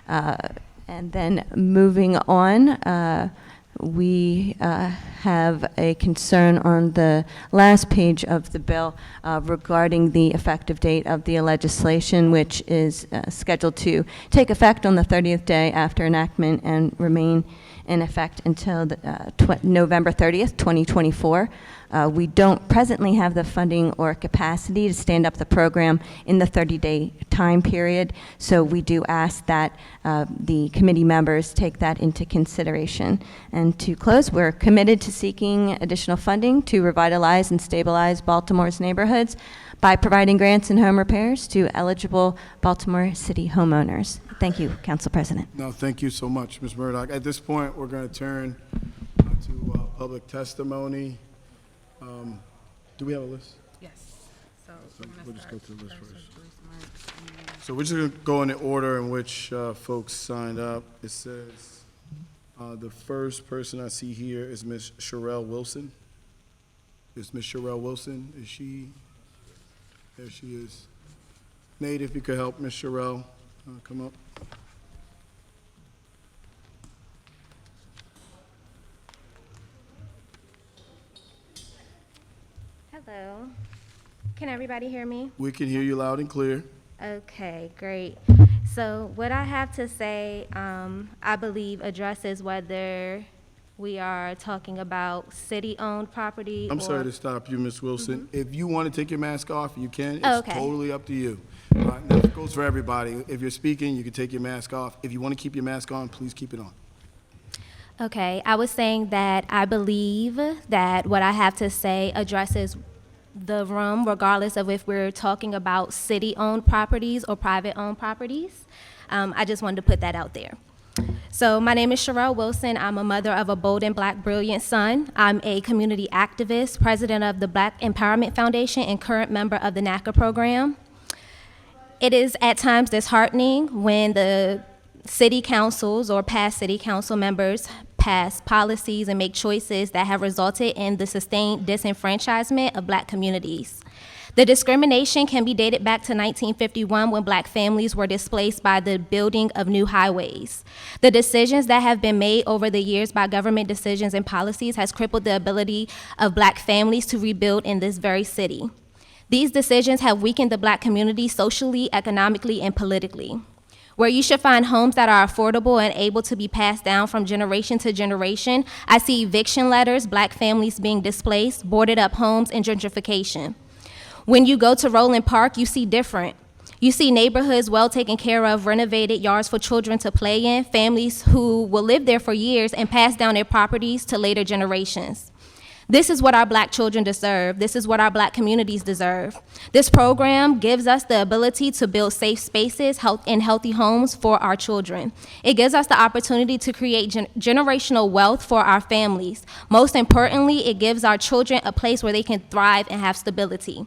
And then moving on, we have a concern on the last page of the bill regarding the effective date of the legislation, which is scheduled to take effect on the 30th day after enactment and remain in effect until November 30th, 2024. We don't presently have the funding or capacity to stand up the program in the 30-day time period, so we do ask that the committee members take that into consideration. And to close, we're committed to seeking additional funding to revitalize and stabilize Baltimore's neighborhoods by providing grants and home repairs to eligible Baltimore City homeowners. Thank you, Council President. No, thank you so much, Ms. Murdoch. At this point, we're going to turn to public testimony. Do we have a list? Yes. So We'll just go through the list first. So we're just going to go in the order in which folks signed up. It says the first person I see here is Ms. Sherelle Wilson. Is Ms. Sherelle Wilson? Is she? There she is. Nate, if you could help Ms. Sherelle come up. Hello. Can everybody hear me? We can hear you loud and clear. Okay, great. So what I have to say, I believe addresses whether we are talking about city-owned property I'm or... sorry to stop you, Ms. Wilson. If you want to take your mask off, you can. Oh, It's okay. totally up to you. That goes for everybody. If you're speaking, you can take your mask off. If you want to keep your mask on, please keep it on. Okay, I was saying that I believe that what I have to say addresses the room, regardless of if we're talking about city-owned properties or private-owned properties. I just wanted to put that out there. So my name is Sherelle Wilson. I'm a mother of a bold and black brilliant son. I'm a community activist, president of the Black Empowerment Foundation, and current member of the NACA program. It is at times disheartening when the city councils or past city council members pass policies and make choices that have resulted in the sustained disenfranchisement of black communities. The discrimination can be dated back to 1951 when black families were displaced by the building of new highways. The decisions that have been made over the years by government decisions and policies has crippled the ability of black families to rebuild in this very city. These decisions have weakened the black community socially, economically, and politically. Where you should find homes that are affordable and able to be passed down from generation to generation, I see eviction letters, black families being displaced, boarded up homes, and gentrification. When you go to Roland Park, you see different. You see neighborhoods well taken care of, renovated yards for children to play in, families who will live there for years and pass down their properties to later generations. This is what our black children deserve. This is what our black communities deserve. This program gives us the ability to build safe spaces and healthy homes for our children. It gives us the opportunity to create generational wealth for our families. Most importantly, it gives our children a place where they can thrive and have stability.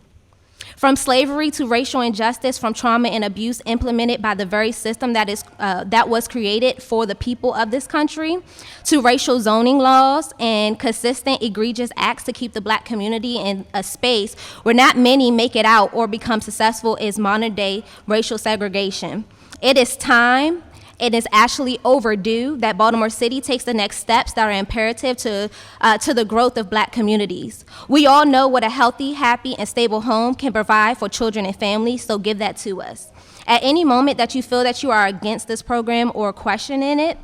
From slavery to racial injustice, from trauma and abuse implemented by the very system that was created for the people of this country, to racial zoning laws and consistent egregious acts to keep the black community in a space where not many make it out or become successful, is modern day racial segregation. It is time. It is actually overdue that Baltimore City takes the next steps that are imperative to the growth of black communities. We all know what a healthy, happy, and stable home can provide for children and families, so give that to us. At any moment that you feel that you are against this program or questioning it,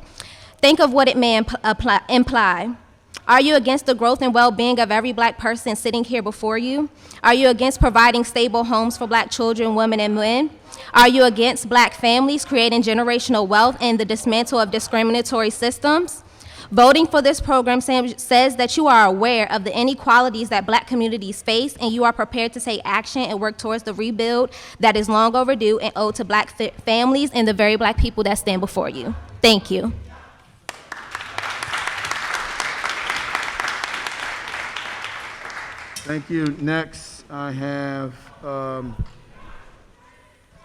think of what it may imply. Are you against the growth and well-being of every black person sitting here before you? Are you against providing stable homes for black children, women, and men? Are you against black families creating generational wealth and the dismantle of discriminatory systems? Voting for this program says that you are aware of the inequalities that black communities face and you are prepared to take action and work towards the rebuild that is long overdue and owed to black families and the very black people that stand before you. Thank you. Thank you. Next, I have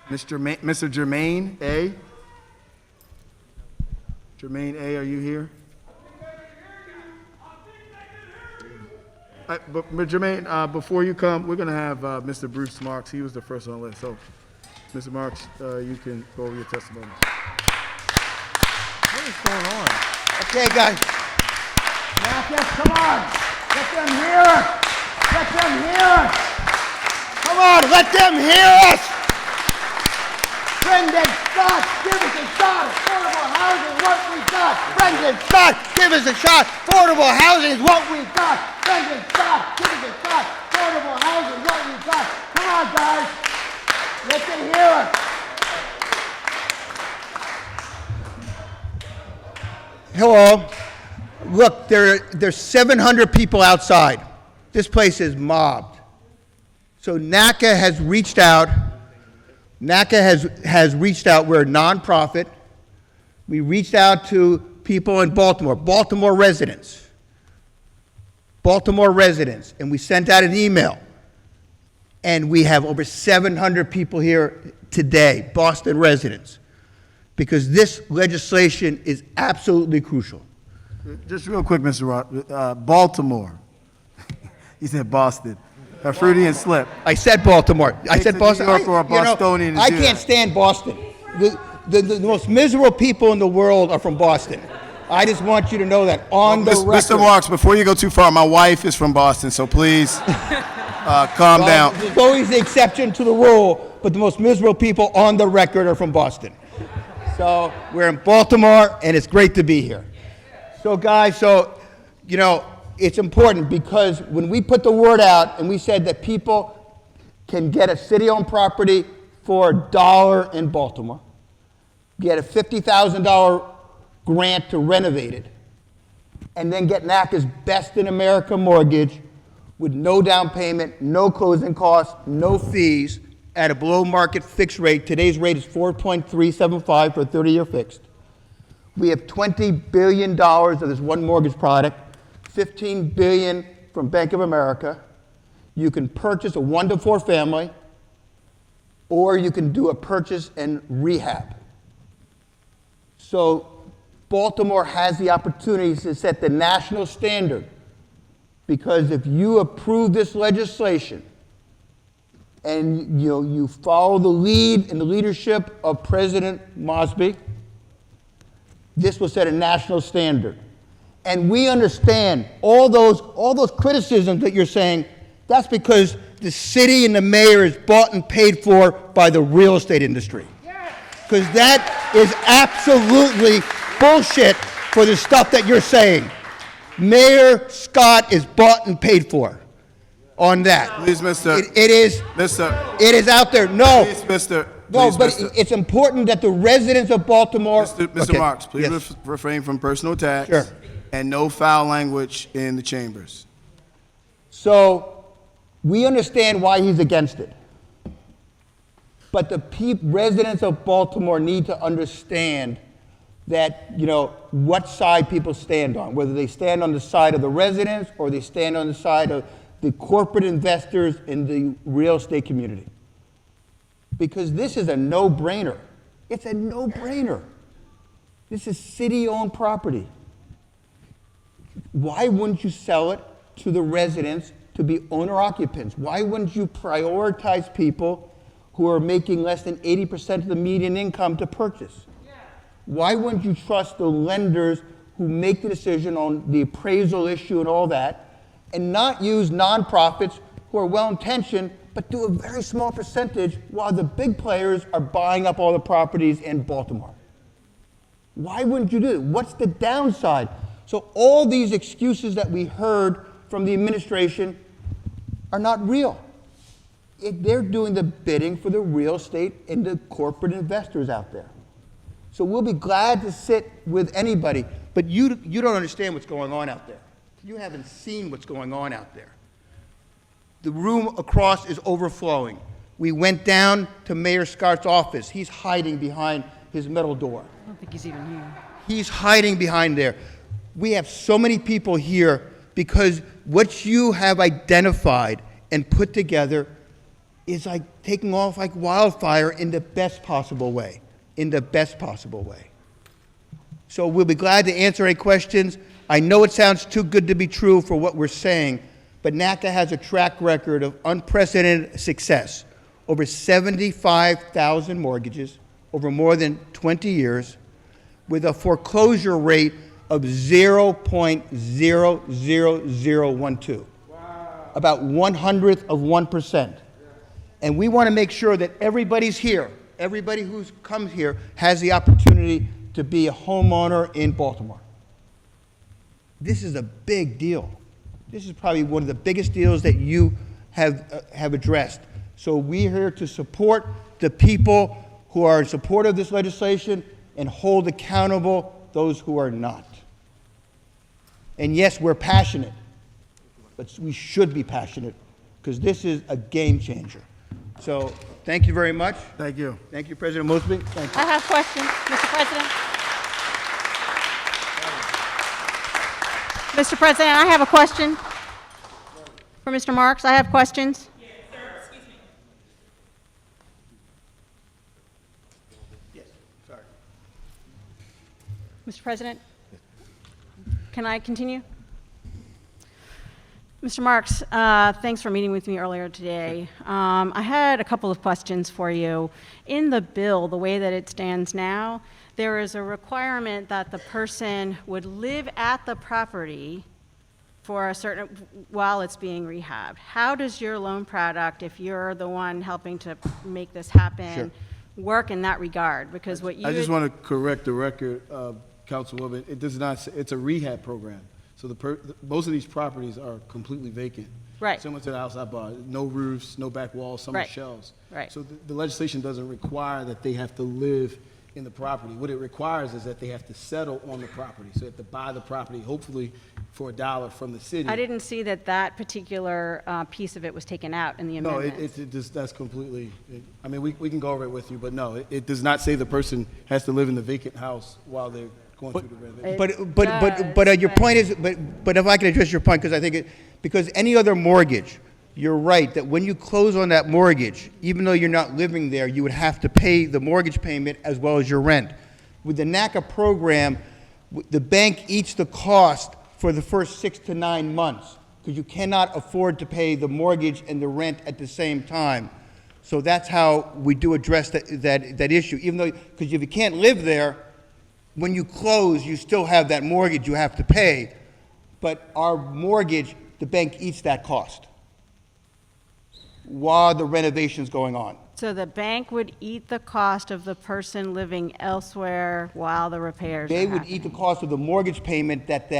Mr. Jermaine A. Jermaine A., are you here? But Jermaine, before you come, we're going to have Mr. Bruce Marks. He was the first on the list. So, Mr. Marks, you can go over your testimony. What is going on? Okay, guys. Yes, come on. Let them hear us. Let them hear us. Come on, let them hear us. Brendan Scott, give us a shot. Affordable housing, what we got. Brendan Scott, give us a shot. Affordable housing is what we got. Brendan Scott, give us a shot. Affordable housing, what we got. Come on, guys. Let them hear us. Hello. Look, there's 700 people outside. This place is mobbed. So NACA has reached out. NACA has reached out. We're a nonprofit. We reached out to people in Baltimore residents, and we sent out an email. And we have over 700 people here today, Boston residents, because this legislation is absolutely crucial. Just real quick, Mr. Roth, Baltimore. He said Boston. A Freudian slip. I said Baltimore. I said Boston. New York or a Bostonian to I do can't that. stand Boston. The most miserable people in the world are from Boston. I just want you to know that on the record. Mr. Marks, before you go too far, my wife is from Boston, so please calm down. There's always the exception to the rule, but the most miserable people on the record are from Boston. So we're in Baltimore, and it's great to be here. So guys, you know, it's important because when we put the word out and we said that people can get a city-owned property for $1 in Baltimore, get a $50,000 grant to renovate it, and then get NACA's Best in America mortgage with no down payment, no closing costs, no fees, at a below-market fixed rate. Today's rate is 4.375 for a 30-year fixed. We have $20 billion of this one mortgage product, $15 billion from Bank of America. You can purchase a 1 to 4 family, or you can do a purchase and rehab. So Baltimore has the opportunity to set the national standard, because if you approve this legislation and you follow the lead and the leadership of President Mosby, this will set a national standard. And we understand all those criticisms that you're saying. That's because the city and the mayor is bought and paid for by the real estate industry. Because that is absolutely bullshit for the stuff that you're saying. Mayor Scott is bought and paid for on that. Please, Mr. It is. Mr. It is out there. No. Please, Mr. No, Please, but Mr. it's important that the residents of Baltimore. Mr. Okay, Marks, please yes. refrain from personal attacks. Sure. And no foul language in the chambers. So we understand why he's against it. But the residents of Baltimore need to understand that, what side people stand on, whether they stand on the side of the residents or they stand on the side of the corporate investors in the real estate community. Because this is a no-brainer. It's a no-brainer. This is city-owned property. Why wouldn't you sell it to the residents to be owner-occupants? Why wouldn't you prioritize people who are making less than 80% of the median income to purchase? Why wouldn't you trust the lenders who make the decision on the appraisal issue and all that, and not use nonprofits who are well-intentioned but do a very small percentage while the big players are buying up all the properties in Baltimore? Why wouldn't you do it? What's the downside? So all these excuses that we heard from the administration are not real. They're doing the bidding for the real estate and the corporate investors out there. So we'll be glad to sit with anybody, but you don't understand what's going on out there. You haven't seen what's going on out there. The room across is overflowing. We went down to Mayor Scott's office. He's hiding behind his metal door. I don't think he's even here. He's hiding behind there. We have so many people here because what you have identified and put together is like taking off like wildfire in the best possible way. In the best possible way. So we'll be glad to answer any questions. I know it sounds too good to be true for what we're saying, but NACA has a track record of unprecedented success. Over 75,000 mortgages over more than 20 years with a foreclosure rate of 0.00012. Wow. About 1/100 of 1%. And we want to make sure that everybody's here. Everybody who's come here has the opportunity to be a homeowner in Baltimore. This is a big deal. This is probably one of the biggest deals that you have addressed. So we're here to support the people who are in support of this legislation and hold accountable those who are not. And yes, we're passionate, but we should be passionate because this is a game changer. So thank you very much. Thank you. Thank you, President Mosby. Thank you. I have questions, Mr. President. Mr. President, I have a question for Mr. Marks. I have questions. Yes, sir, excuse me. Yes, sorry. Mr. President, can I continue? Mr. Marks, thanks for meeting with me earlier today. I had a couple of questions for you. In the bill, the way that it stands now, there is a requirement that the person would live at the property for a certain, while it's being rehabbed. How does your loan product, if you're the one helping to make this happen, work in that regard? Because what you I just want to correct the record, Councilwoman. It does not say, it's a rehab program. So most of these properties are completely vacant. Right. Similar to the house I bought. No roofs, no back walls, some are Right. shells. Right. So the legislation doesn't require that they have to live in the property. What it requires is that they have to settle on the property. So they have to buy the property, hopefully for $1 from the city. I didn't see that that particular piece of it was taken out in the No, amendment. it just, that's completely, I mean, we can go over it with you, but no, it does not say the person has to live in the vacant house while they're going through the renovation. But your point is, but if I can address your point, because I think because any other mortgage, you're right, that when you close on that mortgage, even though you're not living there, you would have to pay the mortgage payment as well as your rent. With the NACA program, the bank eats the cost for the first 6 to 9 months, because you cannot afford to pay the mortgage and the rent at the same time. So that's how we do address that issue, even though, because if you can't live there, when you close, you still have that mortgage you have to pay, but our mortgage, the bank eats that cost while the renovation's going on. So the bank would eat the cost of the person living elsewhere while the repairs are They would happening. eat the cost of the mortgage payment that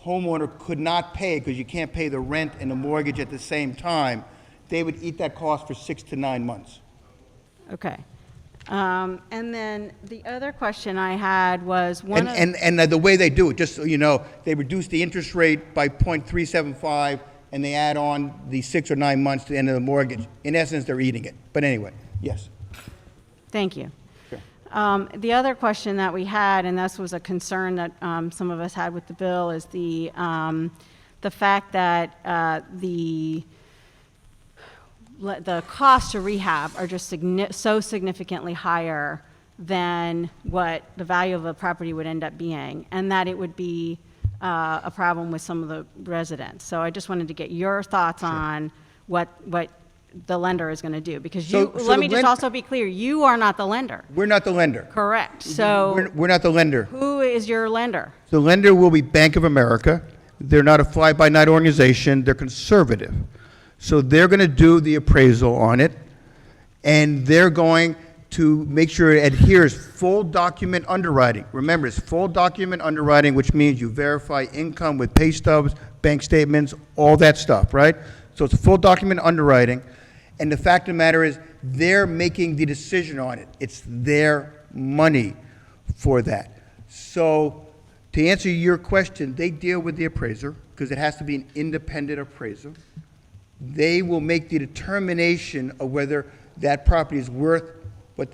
homeowner could not pay, because you can't pay the rent and the mortgage at the same time. They would eat that cost for 6 to 9 months. Okay. And then the other question I had was And the way they do it, just so you know, they reduce the interest rate by 0.375, and they add on the 6 or 9 months to the end of the mortgage. In essence, they're eating it. But anyway, yes. Thank you. Sure. The other question that we had, and this was a concern that some of us had with the bill, is the fact that the costs to rehab are just so significantly higher than what the value of the property would end up being, and that it would be a problem with some of the residents. So I just wanted to get your thoughts on what the lender is going to do, because let me just also be clear, you are not the lender. We're not the lender. Correct. So We're not the lender. who is your lender? The lender will be Bank of America. They're not a fly-by-night organization. They're conservative. So they're going to do the appraisal on it, and they're going to make sure it adheres full document underwriting. Remember, it's full document underwriting, which means you verify income with pay stubs, bank statements, all that stuff, right? So it's a full document underwriting, and the fact of the matter is they're making the decision on it. It's their money for that. So to answer your question, they deal with the appraiser, because it has to be an independent appraiser. They will make the determination of whether that property is worth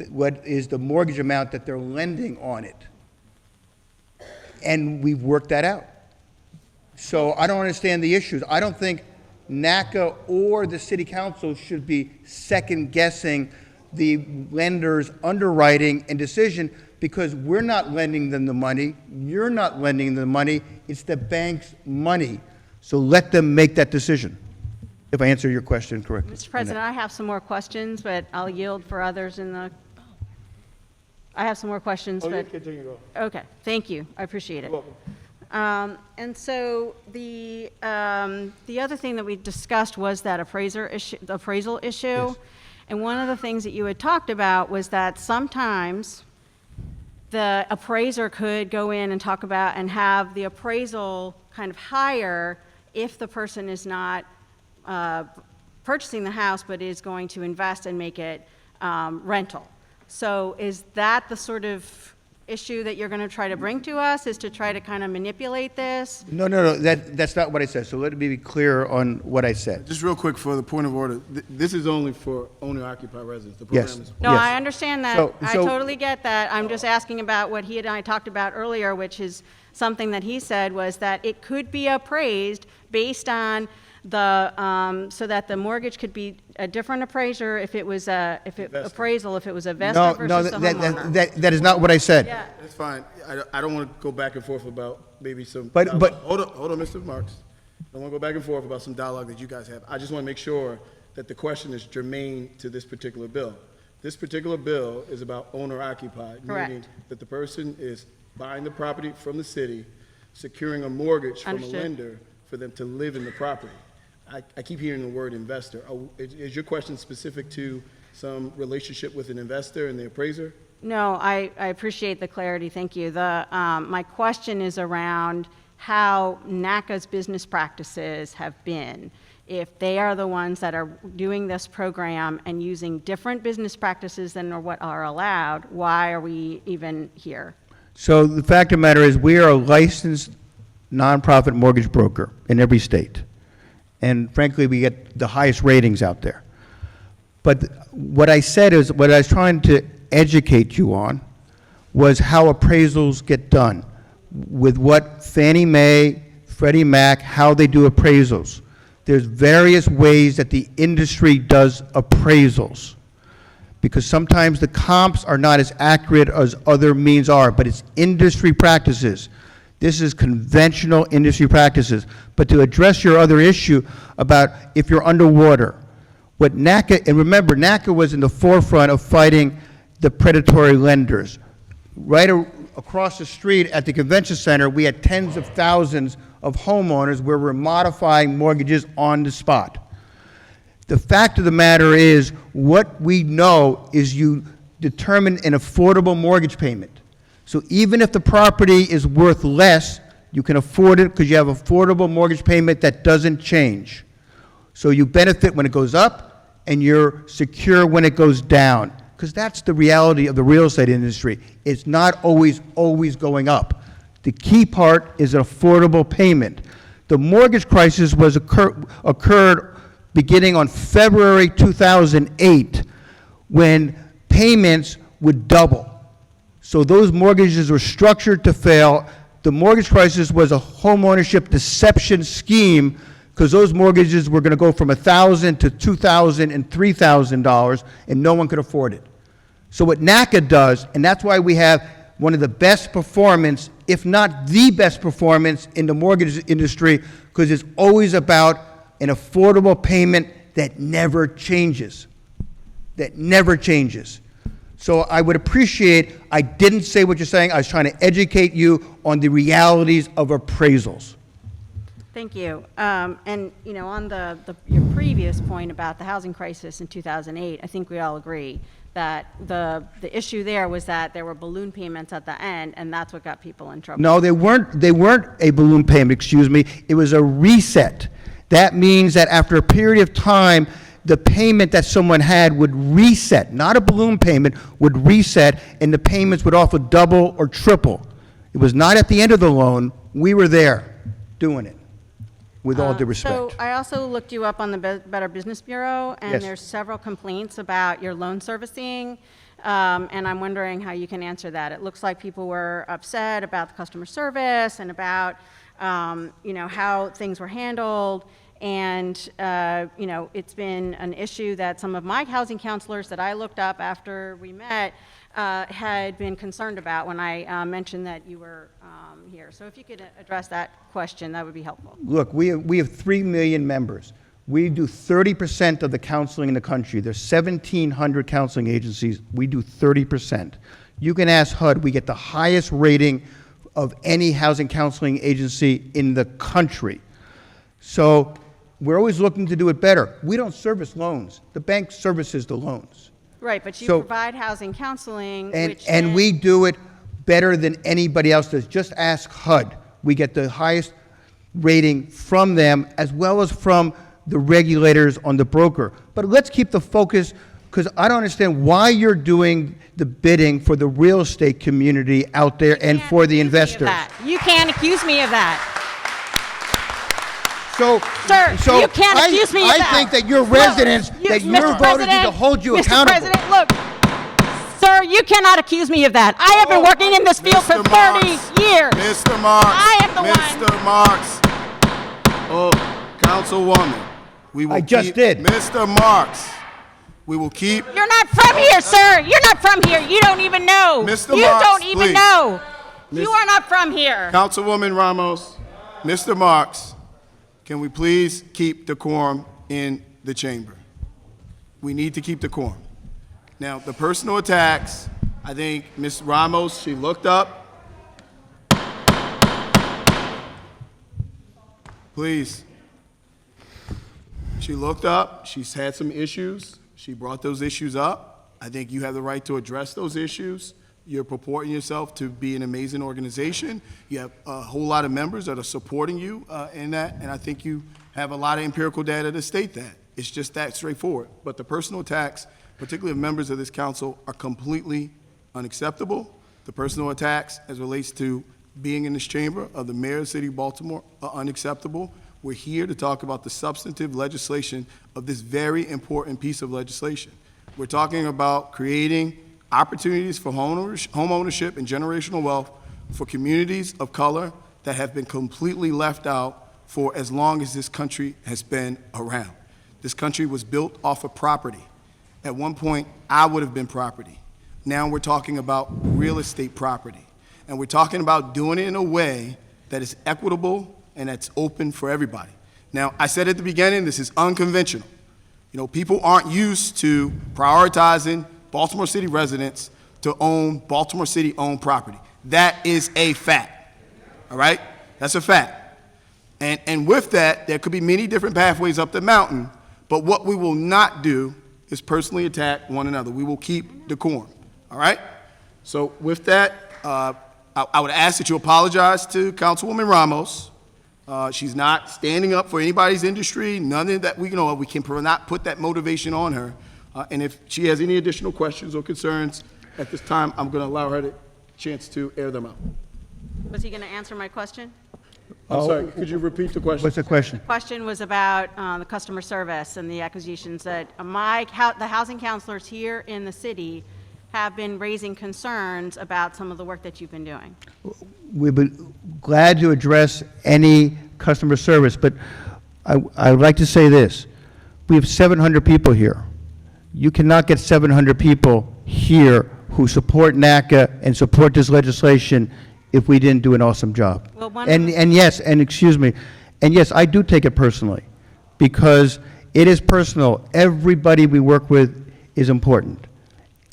what is the mortgage amount that they're lending on it. And we've worked that out. So I don't understand the issues. I don't think NACA or the city council should be second-guessing the lender's underwriting and decision, because we're not lending them the money, you're not lending them the money, it's the bank's money. So let them make that decision, if I answer your question correctly. Mr. President, I have some more questions, but I'll yield for others in the, I have some more questions, Oh, you but, continue, go. okay, thank you, I appreciate it. You're welcome. And so the other thing that we discussed was that appraisal issue. Yes. And one of the things that you had talked about was that sometimes the appraiser could go in and talk about and have the appraisal kind of higher if the person is not purchasing the house, but is going to invest and make it rental. So is that the sort of issue that you're going to try to bring to us, is to try to kind of manipulate this? No, that's not what I said. So let me be clear on what I said. Just real quick for the point of order, this is only for owner-occupied residents. The Yes. program is No, Yes. I understand that. So- I totally get that. I'm just asking about what he and I talked about earlier, which is something that he said was that it could be appraised based on the, so that the mortgage could be a different appraiser if it was appraisal, if it was a vestor No, versus a homeowner. that is not what I said. Yeah. That's fine. I don't want to go back and forth about maybe some. But- dialogue. Hold on, Mr. Marks. I don't want to go back and forth about some dialogue that you guys have. I just want to make sure that the question is germane to this particular bill. This particular bill is about owner-occupied, Correct. meaning that the person is buying the property from the city, securing a mortgage from a Understood. lender for them to live in the property. I keep hearing the word investor. Is your question specific to some relationship with an investor and the appraiser? No, I appreciate the clarity, thank you. My question is around how NACA's business practices have been. If they are the ones that are doing this program and using different business practices than are what are allowed, why are we even here? So the fact of the matter is, we are a licensed nonprofit mortgage broker in every state. And frankly, we get the highest ratings out there. But what I said is, what I was trying to educate you on was how appraisals get done, with what Fannie Mae, Freddie Mac, how they do appraisals. There's various ways that the industry does appraisals, because sometimes the comps are not as accurate as other means are, but it's industry practices. This is conventional industry practices. But to address your other issue about if you're underwater, what NACA, and remember, NACA was in the forefront of fighting the predatory lenders. Right across the street at the convention center, we had tens of thousands of homeowners where we're modifying mortgages on the spot. The fact of the matter is, what we know is you determine an affordable mortgage payment. So even if the property is worth less, you can afford it because you have affordable mortgage payment that doesn't change. So you benefit when it goes up, and you're secure when it goes down, because that's the reality of the real estate industry. It's not always going up. The key part is an affordable payment. The mortgage crisis was occurred beginning on February 2008, when payments would double. So those mortgages were structured to fail. The mortgage crisis was a homeownership deception scheme, because those mortgages were going to go from $1,000 to $2,000 and $3,000, and no one could afford it. So what NACA does, and that's why we have one of the best performance, if not the best performance in the mortgage industry, because it's always about an affordable payment that never changes. That never changes. So I would appreciate, I didn't say what you're saying, I was trying to educate you on the realities of appraisals. Thank you. And, you know, on your previous point about the housing crisis in 2008, I think we all agree that the issue there was that there were balloon payments at the end, and that's what got people in trouble. No, they weren't a balloon payment, excuse me. It was a reset. That means that after a period of time, the payment that someone had would reset, not a balloon payment, would reset, and the payments would often double or triple. It was not at the end of the loan. We were there doing it, with all due respect. So I also looked you up on the Better Business Bureau, and Yes. there's several complaints about your loan servicing, and I'm wondering how you can answer that. It looks like people were upset about the customer service and about, you know, how things were handled. And, you know, it's been an issue that some of my housing counselors that I looked up after we met had been concerned about when I mentioned that you were here. So if you could address that question, that would be helpful. Look, we have 3 million members. We do 30% of the counseling in the country. There's 1,700 counseling agencies. We do 30%. You can ask HUD. We get the highest rating of any housing counseling agency in the country. So we're always looking to do it better. We don't service loans. The bank services the loans. Right, but you So- provide housing counseling, And, which and then- we do it better than anybody else does. Just ask HUD. We get the highest rating from them, as well as from the regulators on the broker. But let's keep the focus, because I don't understand why you're doing the bidding for the real estate community out there and can't for the accuse me of investors. that. You can't accuse me of that. So, Sir, you can't I, accuse me of I that. think that your Look, residents, that Mr. your voters need to President, hold you Mr. accountable. President, look, sir, you cannot accuse me of that. I have been working in this field for Mr. 30 Marks. years. Mr. Marks. I am the one. Mr. Marks. Oh, Councilwoman, we will I just keep- did. Mr. Marks, we will keep, You're not from here, sir. You're not from here. You don't even know. Mr. You Marks, don't even please. know. Miss- You are not from here. Councilwoman Ramos, Mr. Marks, can we please keep decorum in the chamber? We need to keep decorum. Now, the personal attacks, I think Ms. Ramos, she looked up. Please. She looked up, she's had some issues, she brought those issues up. I think you have the right to address those issues. You're purporting yourself to be an amazing organization. You have a whole lot of members that are supporting you in that, and I think you have a lot of empirical data to state that. It's just that straightforward. But the personal attacks, particularly of members of this council, are completely unacceptable. The personal attacks as relates to being in this chamber of the mayor of the city of Baltimore are unacceptable. We're here to talk about the substantive legislation of this very important piece of legislation. We're talking about creating opportunities for home ownership and generational wealth for communities of color that have been completely left out for as long as this country has been around. This country was built off of property. At one point, I would have been property. Now we're talking about real estate property. And we're talking about doing it in a way that is equitable and that's open for everybody. Now, I said at the beginning, this is unconventional. You know, people aren't used to prioritizing Baltimore City residents to own Baltimore City-owned property. That is a fact, all right? That's a fact. And with that, there could be many different pathways up the mountain, but what we will not do is personally attack one another. We will keep decorum, all right? So with that, I would ask that you apologize to Councilwoman Ramos. She's not standing up for anybody's industry, none of that, we can not put that motivation on her. And if she has any additional questions or concerns at this time, I'm going to allow her the chance to air them out. Was he going to answer my question? I'm sorry, could you repeat the question? What's the question? Question was about the customer service and the acquisitions that the housing counselors here in the city have been raising concerns about some of the work that you've been doing. We'd be glad to address any customer service, but I would like to say this. We have 700 people here. You cannot get 700 people here who support NACA and support this legislation if we didn't do an awesome job. Well, And yes, I do take it personally, because it is personal. Everybody we work with is important.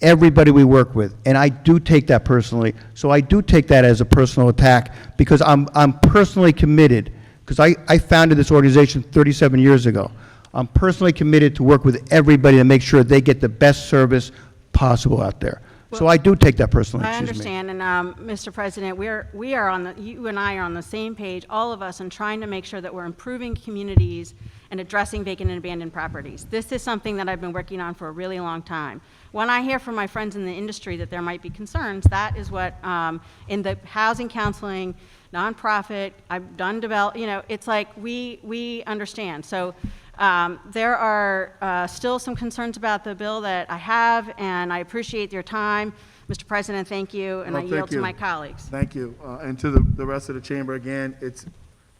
Everybody we work with, and I do take that personally. So I do take that as a personal attack, because I'm personally committed, because I founded this organization 37 years ago. I'm personally committed to work with everybody to make sure they get the best service possible out there. So I do take that personally. I Excuse me. understand, and Mr. President, we are on you and I are on the same page, all of us, in trying to make sure that we're improving communities and addressing vacant and abandoned properties. This is something that I've been working on for a really long time. When I hear from my friends in the industry that there might be concerns, that is what, in the housing counseling, nonprofit, I've done it's like we understand. So there are still some concerns about the bill that I have, and I appreciate your time. Mr. President, thank you, and I yield to my colleagues. Thank you. And to the rest of the chamber, again, it's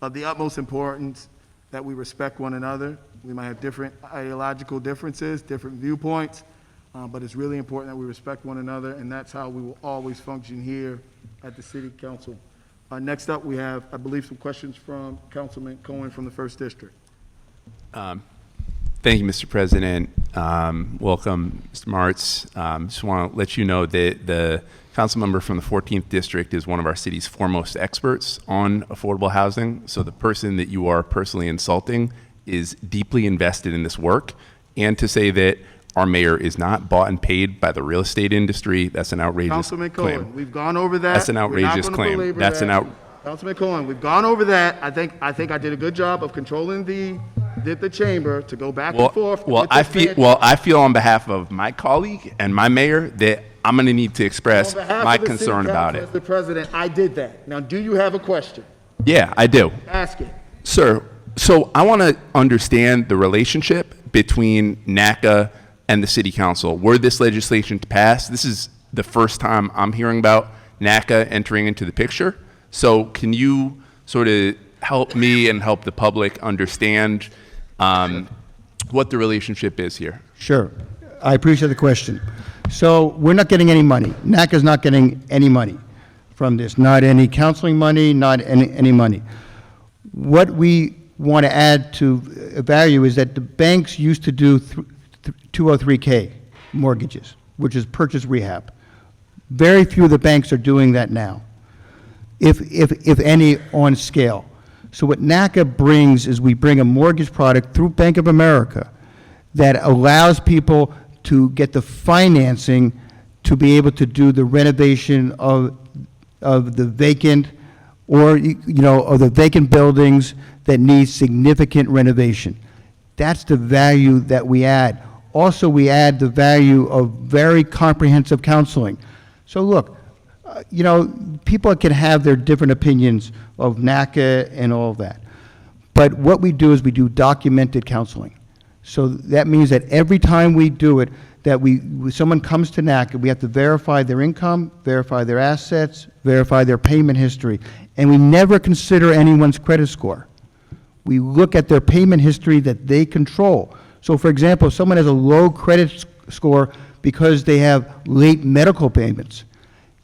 of the utmost importance that we respect one another. We might have different ideological differences, different viewpoints, but it's really important that we respect one another, and that's how we will always function here at the City Council. Next up, we have, I believe, some questions from Councilman Cohen from the 1st District. Thank you, Mr. President. Welcome, Mr. Martz. Just want to let you know that the council member from the 14th District is one of our city's foremost experts on affordable housing. So the person that you are personally insulting is deeply invested in this work. And to say that our mayor is not bought and paid by the real estate industry, that's an outrageous Councilman claim. Cohen, we've gone over that. That's an We're not outrageous gonna claim. belabor That's that. an Councilman Cohen, we've gone over that. I think I did a good job of controlling the chamber to go back and forth. Well, with I this feel man. I feel on behalf of my colleague and my mayor that I'm going to need to express On behalf my of the City concern about Council, it. Mr. President, I did that. Now, do you have a question? Yeah, I do. Ask it. Sir, so I want to understand the relationship between NACA and the City Council. Were this legislation to pass, this is the first time I'm hearing about NACA entering into the picture. So can you sort of help me and help the public understand what the relationship is here? Sure. I appreciate the question. So we're not getting any money. NACA's not getting any money from this, not any counseling money, not any money. What we want to add to value is that the banks used to do 203K mortgages, which is purchase rehab. Very few of the banks are doing that now, if any, on scale. So what NACA brings is we bring a mortgage product through Bank of America that allows people to get the financing to be able to do the renovation of the vacant or, of the vacant buildings that need significant renovation. That's the value that we add. Also, we add the value of very comprehensive counseling. So look, people can have their different opinions of NACA and all of that. But what we do is we do documented counseling. So that means that every time we do it, that someone comes to NACA, we have to verify their income, verify their assets, verify their payment history, and we never consider anyone's credit score. We look at their payment history that they control. So for example, if someone has a low credit score because they have late medical payments,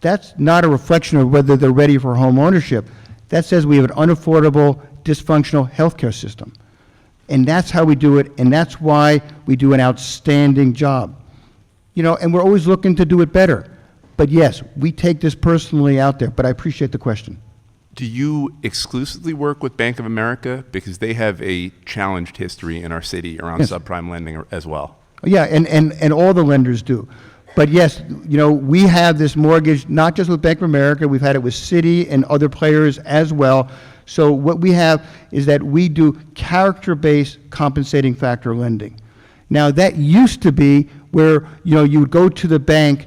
that's not a reflection of whether they're ready for home ownership. That says we have an unaffordable, dysfunctional healthcare system. And that's how we do it, and that's why we do an outstanding job. And we're always looking to do it better. But yes, we take this personally out there, but I appreciate the question. Do you exclusively work with Bank of America? Because they have a challenged history in our city around Yes. subprime lending as well. Yeah, and all the lenders do. But yes, we have this mortgage, not just with Bank of America, we've had it with Citi and other players as well. So what we have is that we do character-based compensating factor lending. Now, that used to be where, you would go to the bank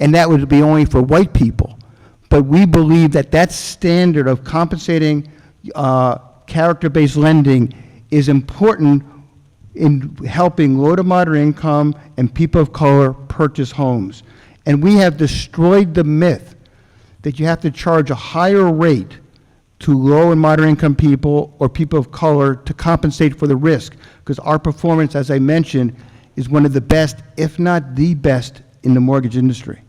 and that would be only for white people. But we believe that that standard of compensating character-based lending is important in helping low to moderate income and people of color purchase homes. And we have destroyed the myth that you have to charge a higher rate to low and moderate income people or people of color to compensate for the risk, because our performance, as I mentioned, is one of the best, if not the best, in the mortgage industry.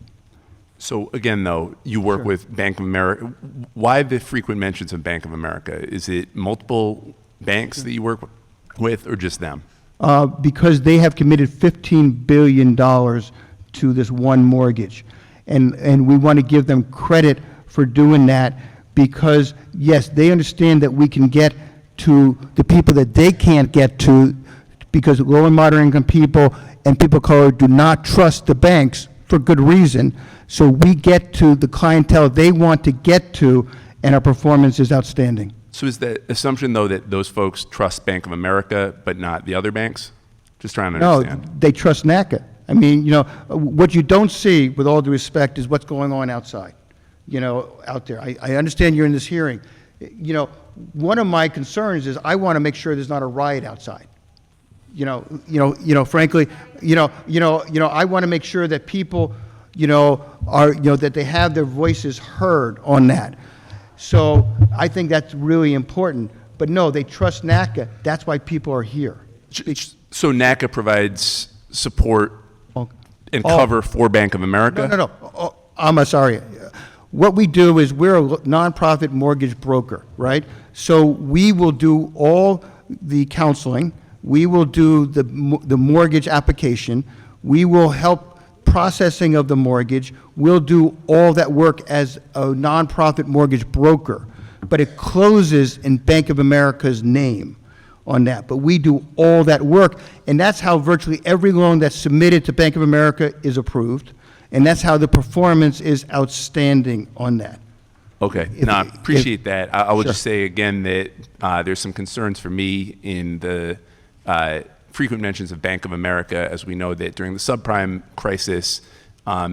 So again, though, you work with Bank of America. Why the frequent mentions of Bank of America? Is it multiple banks that you work with or just them? Because they have committed $15 billion to this one mortgage. And we want to give them credit for doing that because, yes, they understand that we can get to the people that they can't get to because low and moderate income people and people of color do not trust the banks for good reason. So we get to the clientele they want to get to, and our performance is outstanding. So is the assumption, though, that those folks trust Bank of America but not the other banks? Just trying to understand. No, they trust NACA. I mean, what you don't see, with all due respect, is what's going on outside, out there. I understand you're in this hearing. One of my concerns is I want to make sure there's not a riot outside. Frankly, I want to make sure that people, that they have their voices heard on that. So I think that's really important. But no, they trust NACA. That's why people are here. So NACA provides support and cover for Bank of America? No. Oh, I'm sorry. What we do is we're a nonprofit mortgage broker, right? So we will do all the counseling. We will do the mortgage application. We will help processing of the mortgage. We'll do all that work as a nonprofit mortgage broker, but it closes in Bank of America's name on that. But we do all that work, and that's how virtually every loan that's submitted to Bank of America is approved, and that's how the performance is outstanding on that. Okay, appreciate that. I will just say again that there's some concerns for me in the frequent mentions of Bank of America, as we know that during the subprime crisis,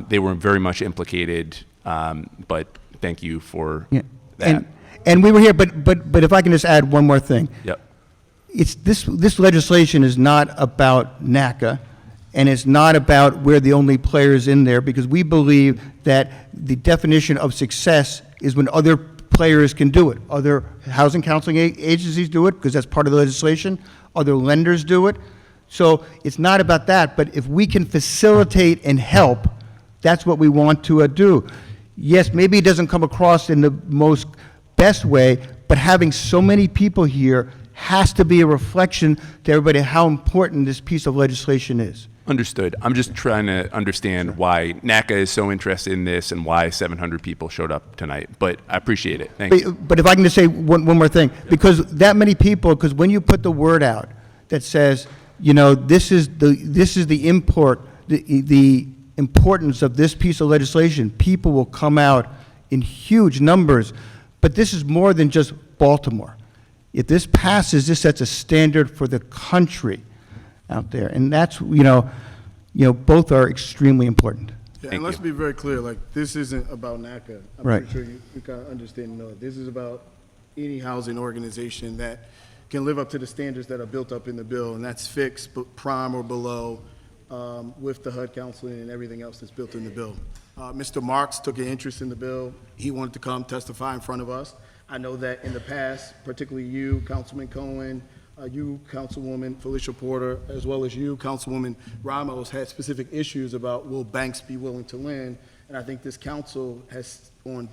they were very much implicated, but thank you for that. And we were here, but if I can just add one more thing. Yep. This legislation is not about NACA, and it's not about we're the only players in there, because we believe that the definition of success is when other players can do it. Other housing counseling agencies do it, because that's part of the legislation. Other lenders do it. So it's not about that, but if we can facilitate and help, that's what we want to do. Yes, maybe it doesn't come across in the most best way, but having so many people here has to be a reflection to everybody how important this piece of legislation is. Understood. I'm just trying to understand why NACA is so interested in this and why 700 people showed up tonight. But I appreciate it. Thank you. But if I can just say one more thing, because that many people, because when you put the word out that says, you know, this is the importance of this piece of legislation, people will come out in huge numbers. But this is more than just Baltimore. If this passes, this sets a standard for the country out there, and that's, you know, both are extremely important. Yeah, Thank and let's you. be very clear, like, this isn't about NACA. I'm Right. pretty sure you kind of understand and know that. This is about any housing organization that can live up to the standards that are built up in the bill, and that's fixed, but prime or below, with the HUD counseling and everything else that's built in the bill. Mr. Marks took an interest in the bill. He wanted to come testify in front of us. I know that in the past, particularly you, Councilman Cohen, you, Councilwoman Felicia Porter, as well as you, Councilwoman Ramos, had specific issues about will banks be willing to lend, and I think this council has on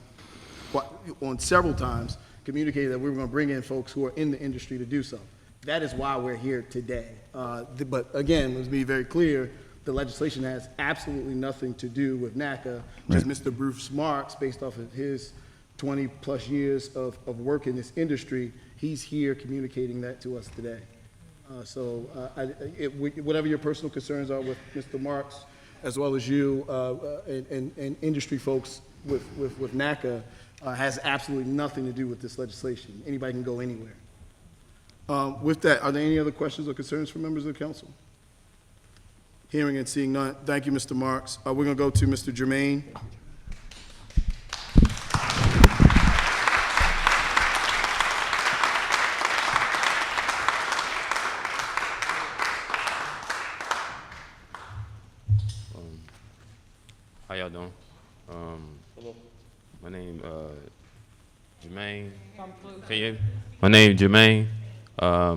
several times communicated that we were going to bring in folks who are in the industry to do so. That is why we're here today. But again, let's be very clear, the legislation has absolutely nothing to do with NACA, just Mr. Bruce Marks, based off of his 20-plus years of work in this industry, he's here communicating that to us today. Whatever your personal concerns are with Mr. Marks, as well as you and industry folks with NACA, has absolutely nothing to do with this legislation. Anybody can go anywhere. With that, are there any other questions or concerns from members of the council? Hearing and seeing none, thank you, Mr. Marks. We're going to go to Mr. Jermaine. How y'all doing? My name Jermaine. Can you hear me? My name Jermaine. I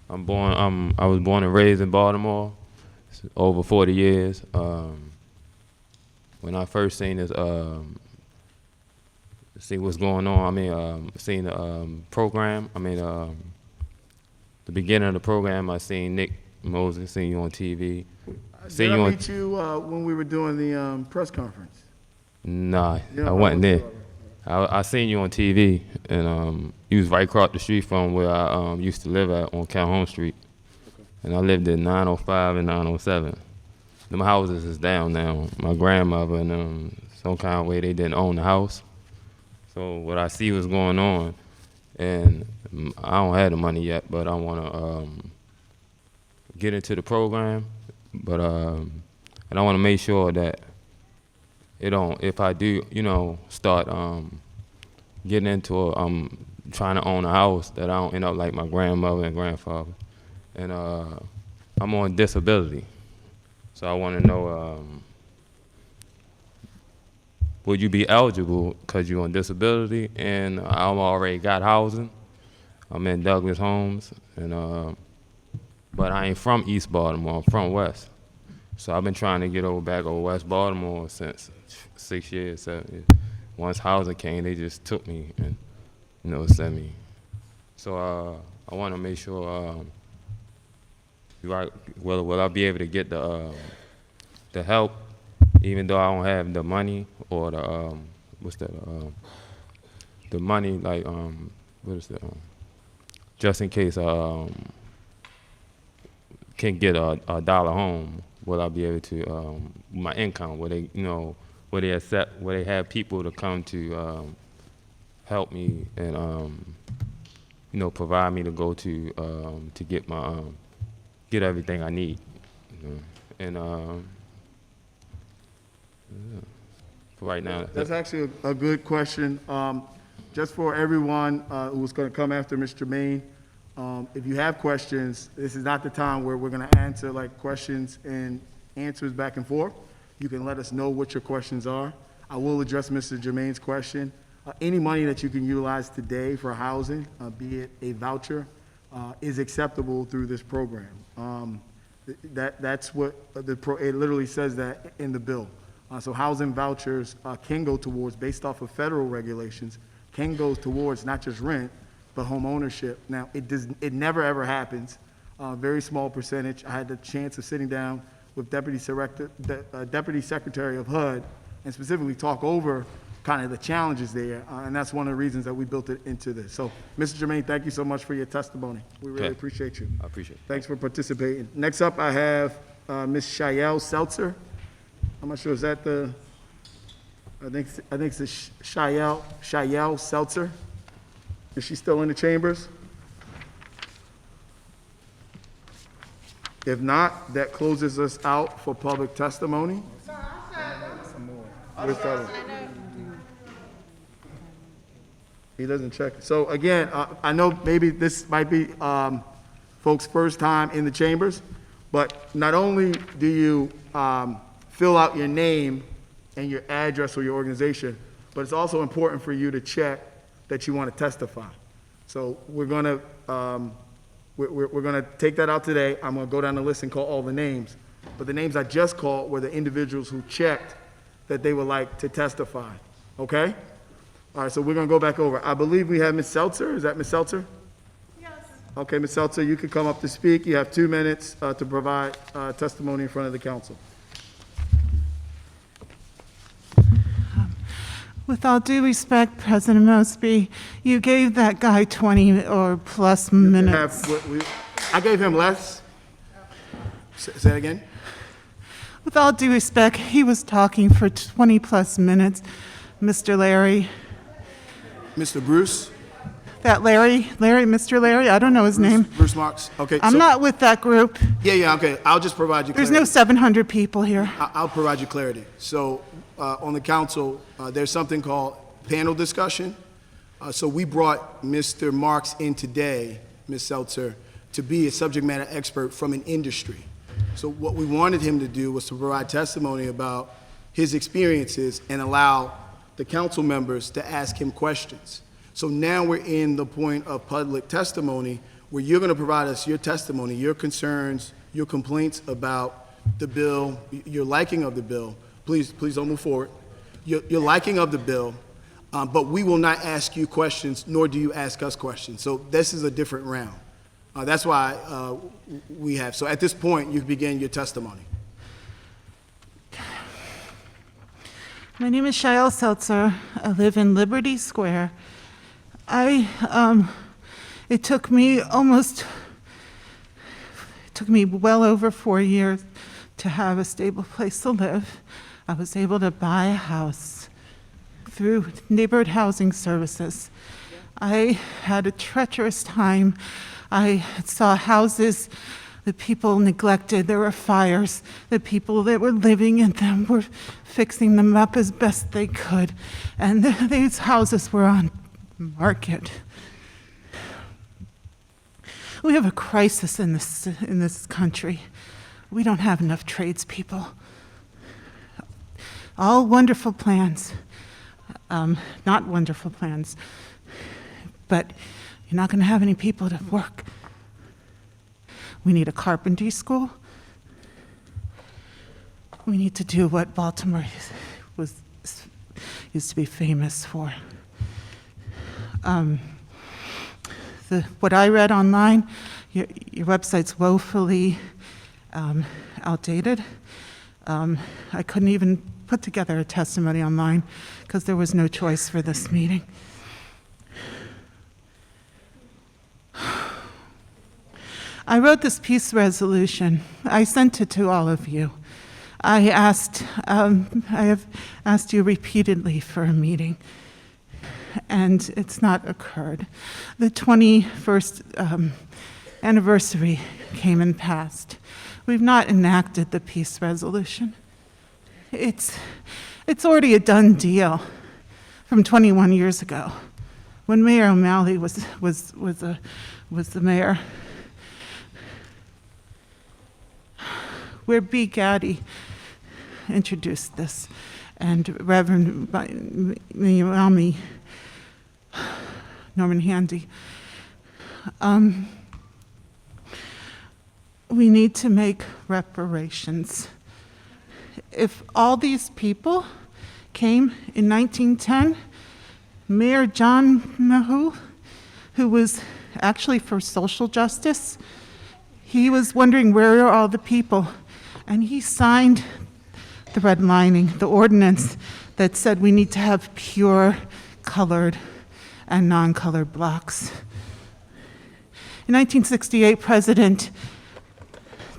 was born and raised in Baltimore. It's over 40 years. When I first seen this, see what's going on. Seen the program. The beginning of the program. I seen Nick Moses. Seen you on TV. Did I meet you when we were doing the press conference? Nah, I wasn't there. I seen you on TV, and you was right across the street from where I used to live at on Calhoun Street. Okay. And I lived at 905 and 907. Them houses is down now. My grandmother and some kind of way they didn't own the house. So what I see was going on, and I don't have the money yet, but I want to get into the program. But and I want to make sure that it don't. If I do, start getting into trying to own a house, that I don't end up like my grandmother and grandfather. And I'm on disability, so I want to know, would you be eligible because you're on disability? And I already got housing. I'm in Douglas Homes, and but I ain't from East Baltimore. I'm from West. So I've been trying to get back over West Baltimore since 6 years, 7 years. Once housing came, they just took me and, sent me. So I want to make sure, will I be able to get the help, even though I don't have the money or the, the money, like, what is that? Just in case can't get a dollar home, will I be able to, my income, will they, will they accept, will they have people to come to help me and, provide me to go to get my, get everything I need, and for right now. That's actually a good question. Just for everyone who's going to come after Mr. Maine, if you have questions, this is not the time where we're going to answer like questions and answers back and forth. You can let us know what your questions are. I will address Mr. Jermaine's question. Any money that you can utilize today for housing, be it a voucher, is acceptable through this program. That's what it literally says that in the bill. So housing vouchers can go towards, based off of federal regulations, can go towards not just rent, but home ownership. Now, it never ever happens. Very small percentage. I had the chance of sitting down with Deputy Secretary of HUD and specifically talk over kind of the challenges there, and that's one of the reasons that we built it into this. So, Mr. Jermaine, thank you so much for your testimony. We really Okay. appreciate you. I appreciate it. Thanks for participating. Next up, I have Ms. Shael Seltzer. I'm not sure, is that the, I think it's the Shael Seltzer. Is she still in the chambers? If not, that closes us out for public testimony. Where's the other? He doesn't check. So again, I know maybe this might be folks' first time in the chambers, but not only do you fill out your name and your address or your organization, but it's also important for you to check that you want to testify. So we're gonna take that out today. I'm gonna go down the list and call all the names. But the names I just called were the individuals who checked that they would like to testify, okay? All right, so we're gonna go back over. I believe we have Ms. Seltzer. Is that Ms. Seltzer? Yes. Okay, Ms. Seltzer, you can come up to speak. You have 2 minutes to provide testimony in front of the council. With all due respect, President Mosby, you gave that guy 20 or plus minutes. I gave him less. Say that again? With all due respect, he was talking for 20 plus minutes. Mr. Larry, Mr. Bruce? Mr. Larry, I don't know his name. Bruce Marks? Okay. I'm not with that group. Yeah, okay. I'll just provide you clarity. There's no 700 people here. I'll provide you clarity. So on the council, there's something called panel discussion. So we brought Mr. Marks in today, Ms. Seltzer, to be a subject matter expert from an industry. So what we wanted him to do was to provide testimony about his experiences and allow the council members to ask him questions. So now we're in the point of public testimony where you're going to provide us your testimony, your concerns, your complaints about the bill, your liking of the bill. Please don't move forward. Your liking of the bill, but we will not ask you questions, nor do you ask us questions. So this is a different round. That's why we have. So at this point, you begin your testimony. My name is Shael Seltzer. I live in Liberty Square. It took me well over 4 years to have a stable place to live. I was able to buy a house through neighborhood housing services. I had a treacherous time. I saw houses that people neglected. There were fires. The people that were living in them were fixing them up as best they could. And these houses were on market. We have a crisis in this country. We don't have enough tradespeople. All wonderful plans, not wonderful plans, but you're not going to have any people to work. We need a carpentry school. We need to do what Baltimore used to be famous for. What I read online, your website's woefully outdated. I couldn't even put together a testimony online because there was no choice for this meeting. I wrote this peace resolution. I sent it to all of you. I have asked you repeatedly for a meeting, and it's not occurred. The 21st anniversary came and passed. We've not enacted the peace resolution. It's already a done deal from 21 years ago, when Mayor O'Malley was the mayor. Where B. Gaddy introduced this, and Reverend Miami, Norman Handy. We need to make reparations. If all these people came in 1910, Mayor John Mayhew who was actually for social justice. He was wondering where are all the people, and he signed the redlining, the ordinance that said we need to have pure colored and non-colored blocks. In 1968, President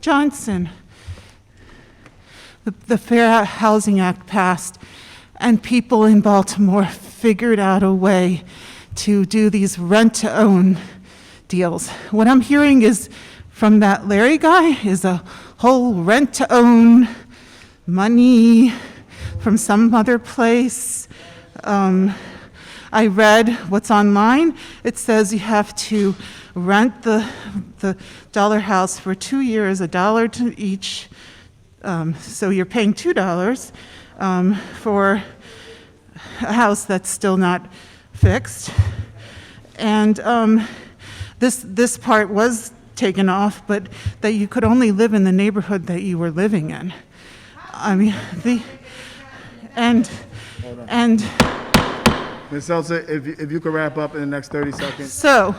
Johnson, the Fair Housing Act passed, and people in Baltimore figured out a way to do these rent-to-own deals. What I'm hearing is from that Larry guy is a whole rent-to-own money from some other place. I read what's online. It says you have to rent the dollar house for 2 years, $1 to each. So you're paying $2 for a house that's still not fixed. And this part was taken off, but that you could only live in the neighborhood that you were living in. I mean, and Ms. Seltzer, if you could wrap up in the next 30 seconds. so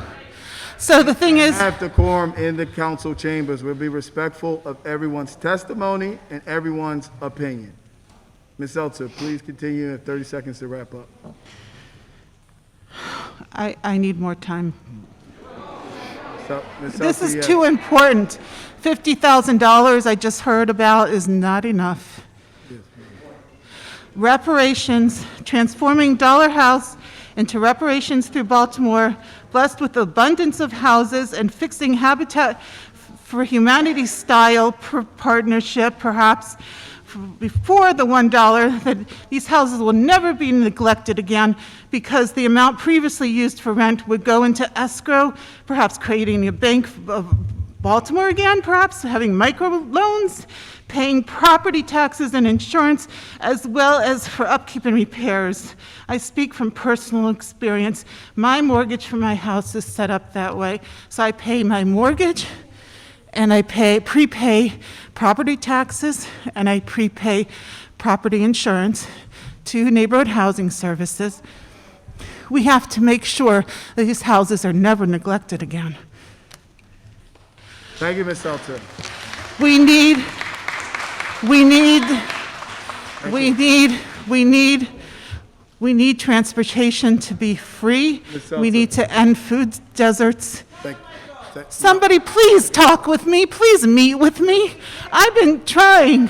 the thing is, Have decorum in the council chambers. We'll be respectful of everyone's testimony and everyone's opinion. Ms. Seltzer, please continue in 30 seconds to wrap up. I need more time. So, Ms. This Seltzer, is yes. too important. $50,000 I just heard about is not enough. Reparations, transforming Dollar House into reparations through Baltimore, blessed with abundance of houses and fixing Habitat for Humanity style partnership, perhaps before the $1, that these houses will never be neglected again because the amount previously used for rent would go into escrow, perhaps creating a Bank of Baltimore again, perhaps having microloans, paying property taxes and insurance, as well as for upkeep and repairs. I speak from personal experience. My mortgage for my house is set up that way. So I pay my mortgage, and I prepay property taxes, and I prepay property insurance to neighborhood housing services. We have to make sure that these houses are never neglected again. Thank you, Ms. Seltzer. We need transportation to be free. Ms. We need to end food deserts. Thank Somebody please talk with me, please meet with me. I've been trying.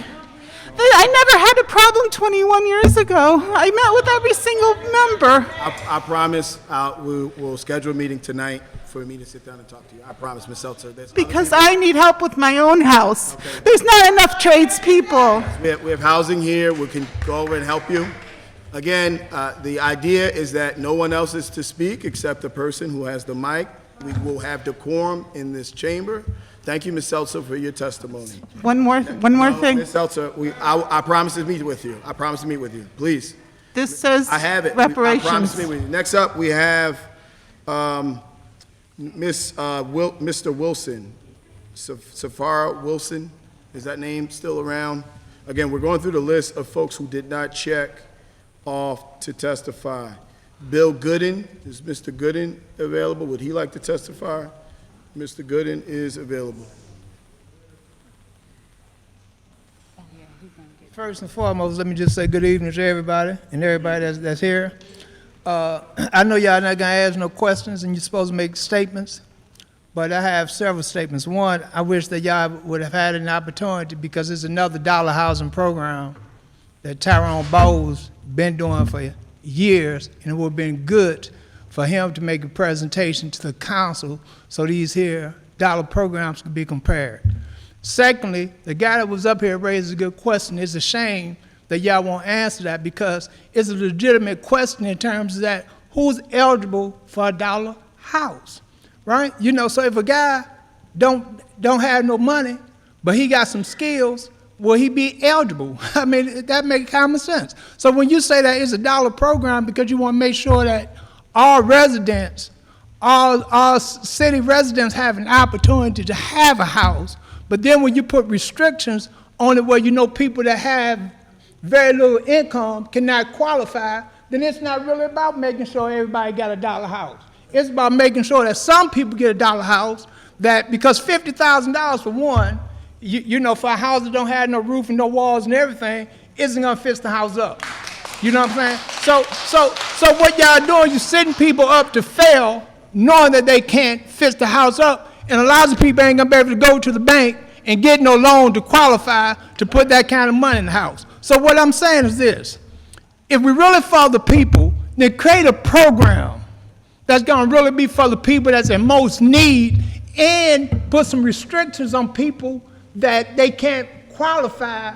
I never had a problem 21 years ago. I met with every single member. I promise we'll schedule a meeting tonight for me to sit down and talk to you. I promise, Ms. Seltzer. Because I need help with my own house. Okay. There's not enough tradespeople. We have housing here. We can go over and help you. Again, the idea is that no one else is to speak except the person who has the mic. We will have decorum in this chamber. Thank you, Ms. Seltzer, for your testimony. One more thing. Ms. Seltzer, I promise to meet with you. I promise to meet with you. Please. This says I have it. reparations. I promise to meet with you. Next up, we have Mr. Wilson, Safara Wilson. Is that name still around? Again, we're going through the list of folks who did not check off to testify. Bill Gooden, is Mr. Gooden available? Would he like to testify? Mr. Gooden is available. First and foremost, let me just say good evening to everybody and everybody that's here. I know y'all not gonna ask no questions and you're supposed to make statements, but I have several statements. One, I wish that y'all would have had an opportunity because it's another dollar housing program that Tyrone Bowles been doing for years, and it would have been good for him to make a presentation to the council so these here dollar programs could be compared. Secondly, the guy that was up here raised a good question. It's a shame that y'all won't answer that because it's a legitimate question in terms of that who's eligible for a dollar house, right? You know, so if a guy don't have no money, but he got some skills, will he be eligible? I mean, that makes common sense. So when you say that it's a dollar program because you want to make sure that all residents, all city residents have an opportunity to have a house, but then when you put restrictions on it where you know people that have very little income cannot qualify, then it's not really about making sure everybody got a dollar house. It's about making sure that some people get a dollar house, that because $50,000 for one, you know, for a house that don't have no roof and no walls and everything, isn't gonna fix the house up. You know what I'm saying? So what y'all doing, you setting people up to fail, knowing that they can't fix the house up, and a lot of people ain't gonna be able to go to the bank and get no loan to qualify to put that kind of money in the house. So what I'm saying is this: if we really for the people, then create a program that's gonna really be for the people that's in most need, and put some restrictions on people that they can't qualify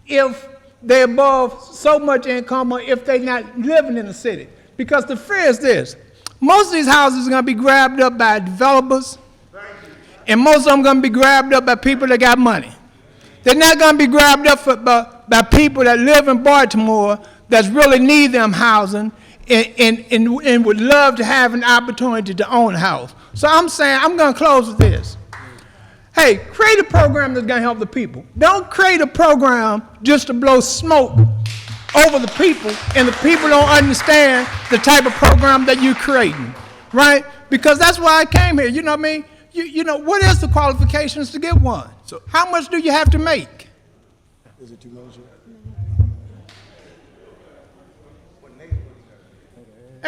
if they're above so much income or if they're not living in the city. Because the fear is this: most of these houses are gonna be grabbed up by developers, and most of them are gonna be grabbed up by people that got money. They're not gonna be grabbed up by people that live in Baltimore that really need them housing and would love to have an opportunity to own a house. So I'm saying, I'm gonna close with this. Hey, create a program that's gonna help the people. Don't create a program just to blow smoke over the people, and the people don't understand the type of program that you're creating, right? Because that's why I came here, you know what I mean? You know, what is the qualifications to get one? So- How much do you have to make? Is it too much?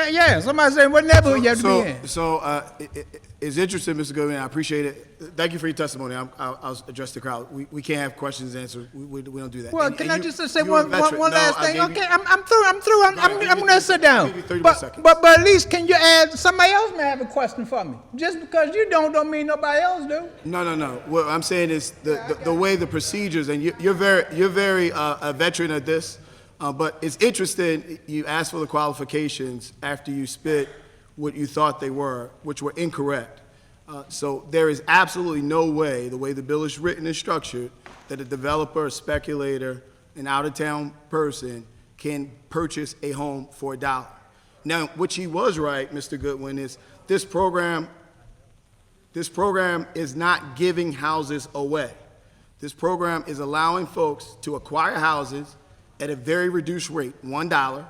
Yeah, somebody saying, what neighborhood you have to be in? It's interesting, Mr. Goodman. I appreciate it. Thank you for your testimony. I'll address the crowd. We can't have questions answered. We don't do that. Well, And can I you- just say you're a one veteran. No, last I thing? gave you- Okay, I'm through. I'm gonna sit down. give you 30 more seconds. But at least can you add, somebody else may have a question for me. Just because you don't mean nobody else do. No. What I'm saying is the way the procedures, and you're very a veteran at this, but it's interesting, you asked for the qualifications after you spit what you thought they were, which were incorrect. So there is absolutely no way, the way the bill is written and structured, that a developer, a speculator, an out-of-town person can purchase a home for $1. Now, what he was right, Mr. Goodwin, is this program is not giving houses away. This program is allowing folks to acquire houses at a very reduced rate, $1,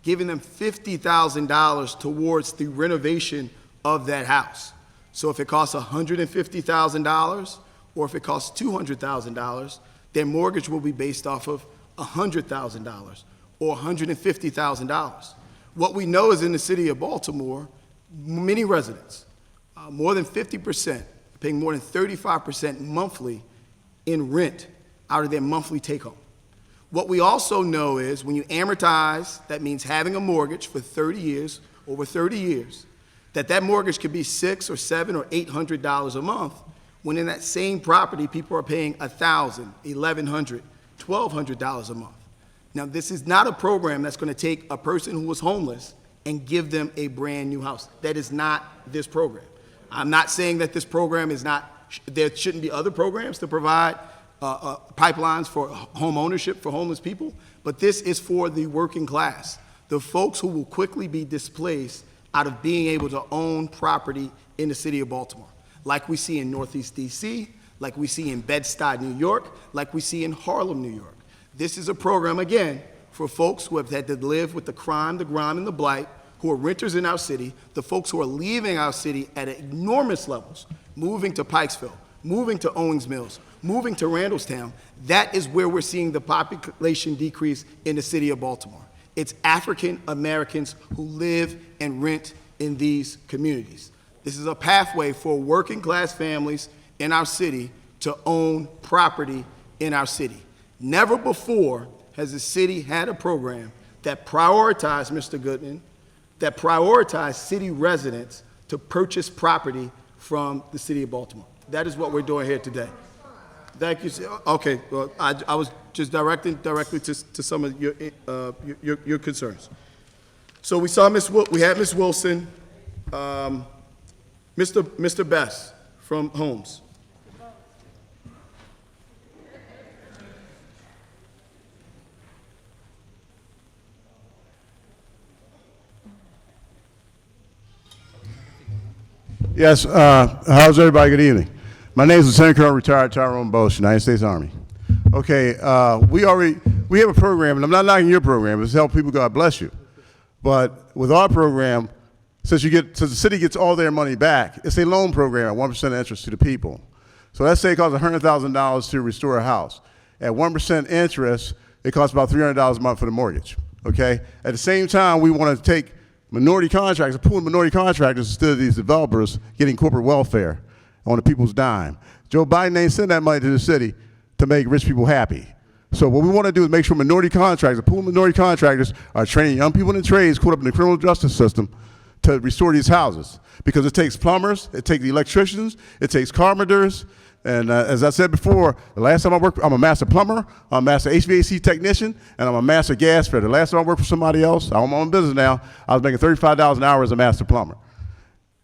giving them $50,000 towards the renovation of that house. So if it costs $150,000 or if it costs $200,000, their mortgage will be based off of $100,000 or $150,000. What we know is in the city of Baltimore, many residents, more than 50%, paying more than 35% monthly in rent out of their monthly take-home. What we also know is when you amortize, that means having a mortgage for 30 years, over 30 years, that mortgage could be $600 or $700 or $800 a month, when in that same property, people are paying $1,000, $1,100, $1,200 a month. Now, this is not a program that's gonna take a person who was homeless and give them a brand new house. That is not this program. I'm not saying that this program is not, there shouldn't be other programs to provide pipelines for home ownership for homeless people, but this is for the working class, the folks who will quickly be displaced out of being able to own property in the city of Baltimore, like we see in Northeast DC, like we see in Bed-Stuy, New York, like we see in Harlem, New York. This is a program, again, for folks who have had to live with the crime, the grime, and the blight, who are renters in our city, the folks who are leaving our city at enormous levels, moving to Pikesville, moving to Owings Mills, moving to Randallstown. That is where we're seeing the population decrease in the city of Baltimore. It's African Americans who live and rent in these communities. This is a pathway for working class families in our city to own property in our city. Never before has the city had a program that prioritized, Mr. Goodman, that prioritized city residents to purchase property from the city of Baltimore. That is what we're doing here today. Thank you, sir. Okay, well, I was just directing directly to some of your concerns. So we saw we had Ms. Wilson, Mr. Best from Holmes. Yes, how's everybody? Good evening. My name is Lieutenant Colonel retired Tyrone Bosch, United States Army. Okay, we have a program, and I'm not knocking your program, it's help people, God bless you. But with our program, since the city gets all their money back, it's a loan program at 1% interest to the people. So let's say it costs $100,000 to restore a house. At 1% interest, it costs about $300 a month for the mortgage, okay? At the same time, we want to take minority contractors, pooling minority contractors instead of these developers getting corporate welfare on the people's dime. Joe Biden ain't send that money to the city to make rich people happy. So what we want to do is make sure minority contractors, pool minority contractors, are training young people in the trades caught up in the criminal justice system to restore these houses. Because it takes plumbers, it takes the electricians, it takes carpenters, and as I said before, the last time I worked, I'm a master plumber, I'm a master HVAC technician, and I'm a master gas fitter. The last time I worked for somebody else, I'm my own business now, I was making $35 an hour as a master plumber.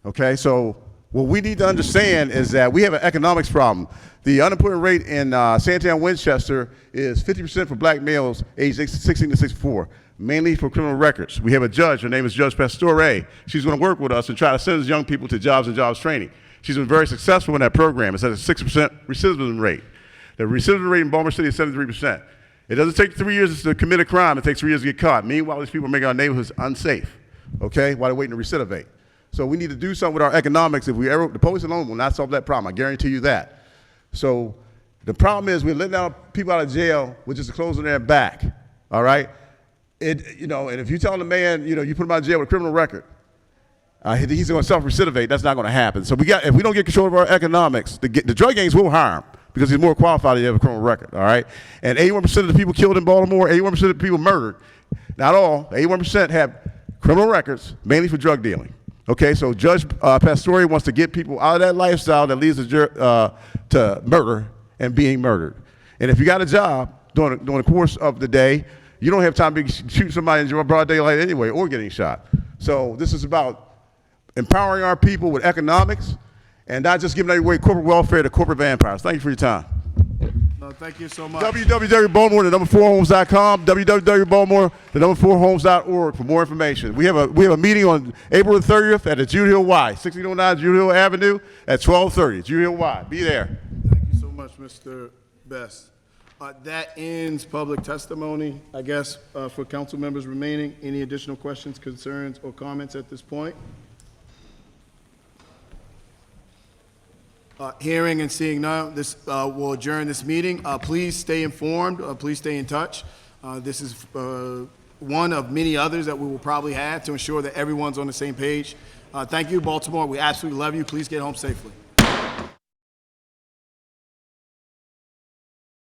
Okay, so what we need to understand is that we have an economics problem. The unemployment rate in Santana Winchester is 50% for black males aged 16 to 64, mainly for criminal records. We have a judge, her name is Judge Pastore. She's going to work with us and try to send young people to jobs and jobs training. She's been very successful in that program. It's at a 6% recidivism rate. The recidivism rate in Baltimore City is 73%. It doesn't take 3 years to commit a crime. It takes 3 years to get caught. Meanwhile, these people are making our neighborhoods unsafe, okay, while they're waiting to recidivate. So we need to do something with our economics. The police alone will not solve that problem. I guarantee you that. So the problem is we're letting people out of jail with just closing their back, all right? And if you tell the man, you put him out of jail with a criminal record, he's going to self-recidivate. That's not going to happen. So if we don't get control of our economics, the drug gangs will hire him because he's more qualified to have a criminal record, all right? And 81% of the people killed in Baltimore, 81% of the people murdered, not all, 81% have criminal records, mainly for drug dealing. Okay, so Judge Pastore wants to get people out of that lifestyle that leads to murder and being murdered. And if you got a job during the course of the day, you don't have time to shoot somebody in broad daylight anyway or getting shot. So this is about empowering our people with economics and not just giving away corporate welfare to corporate vampires. Thank you for your time. No, thank you so much. www.baltimore, the number4homes.com, www.baltimore, the number4homes.org for more information. We have a meeting on April the 30th at the Jude Hill Y, 1609 Jude Hill Avenue at 12:30. Jude Hill Y. Be there. Thank you so much, Mr. Best. That ends public testimony, I guess, for council members remaining. Any additional questions, concerns, or comments at this point? Hearing and seeing none, this will adjourn this meeting. Please stay informed. Please stay in touch. This is one of many others that we will probably have to ensure that everyone's on the same page. Thank you, Baltimore. We absolutely love you. Please get home safely.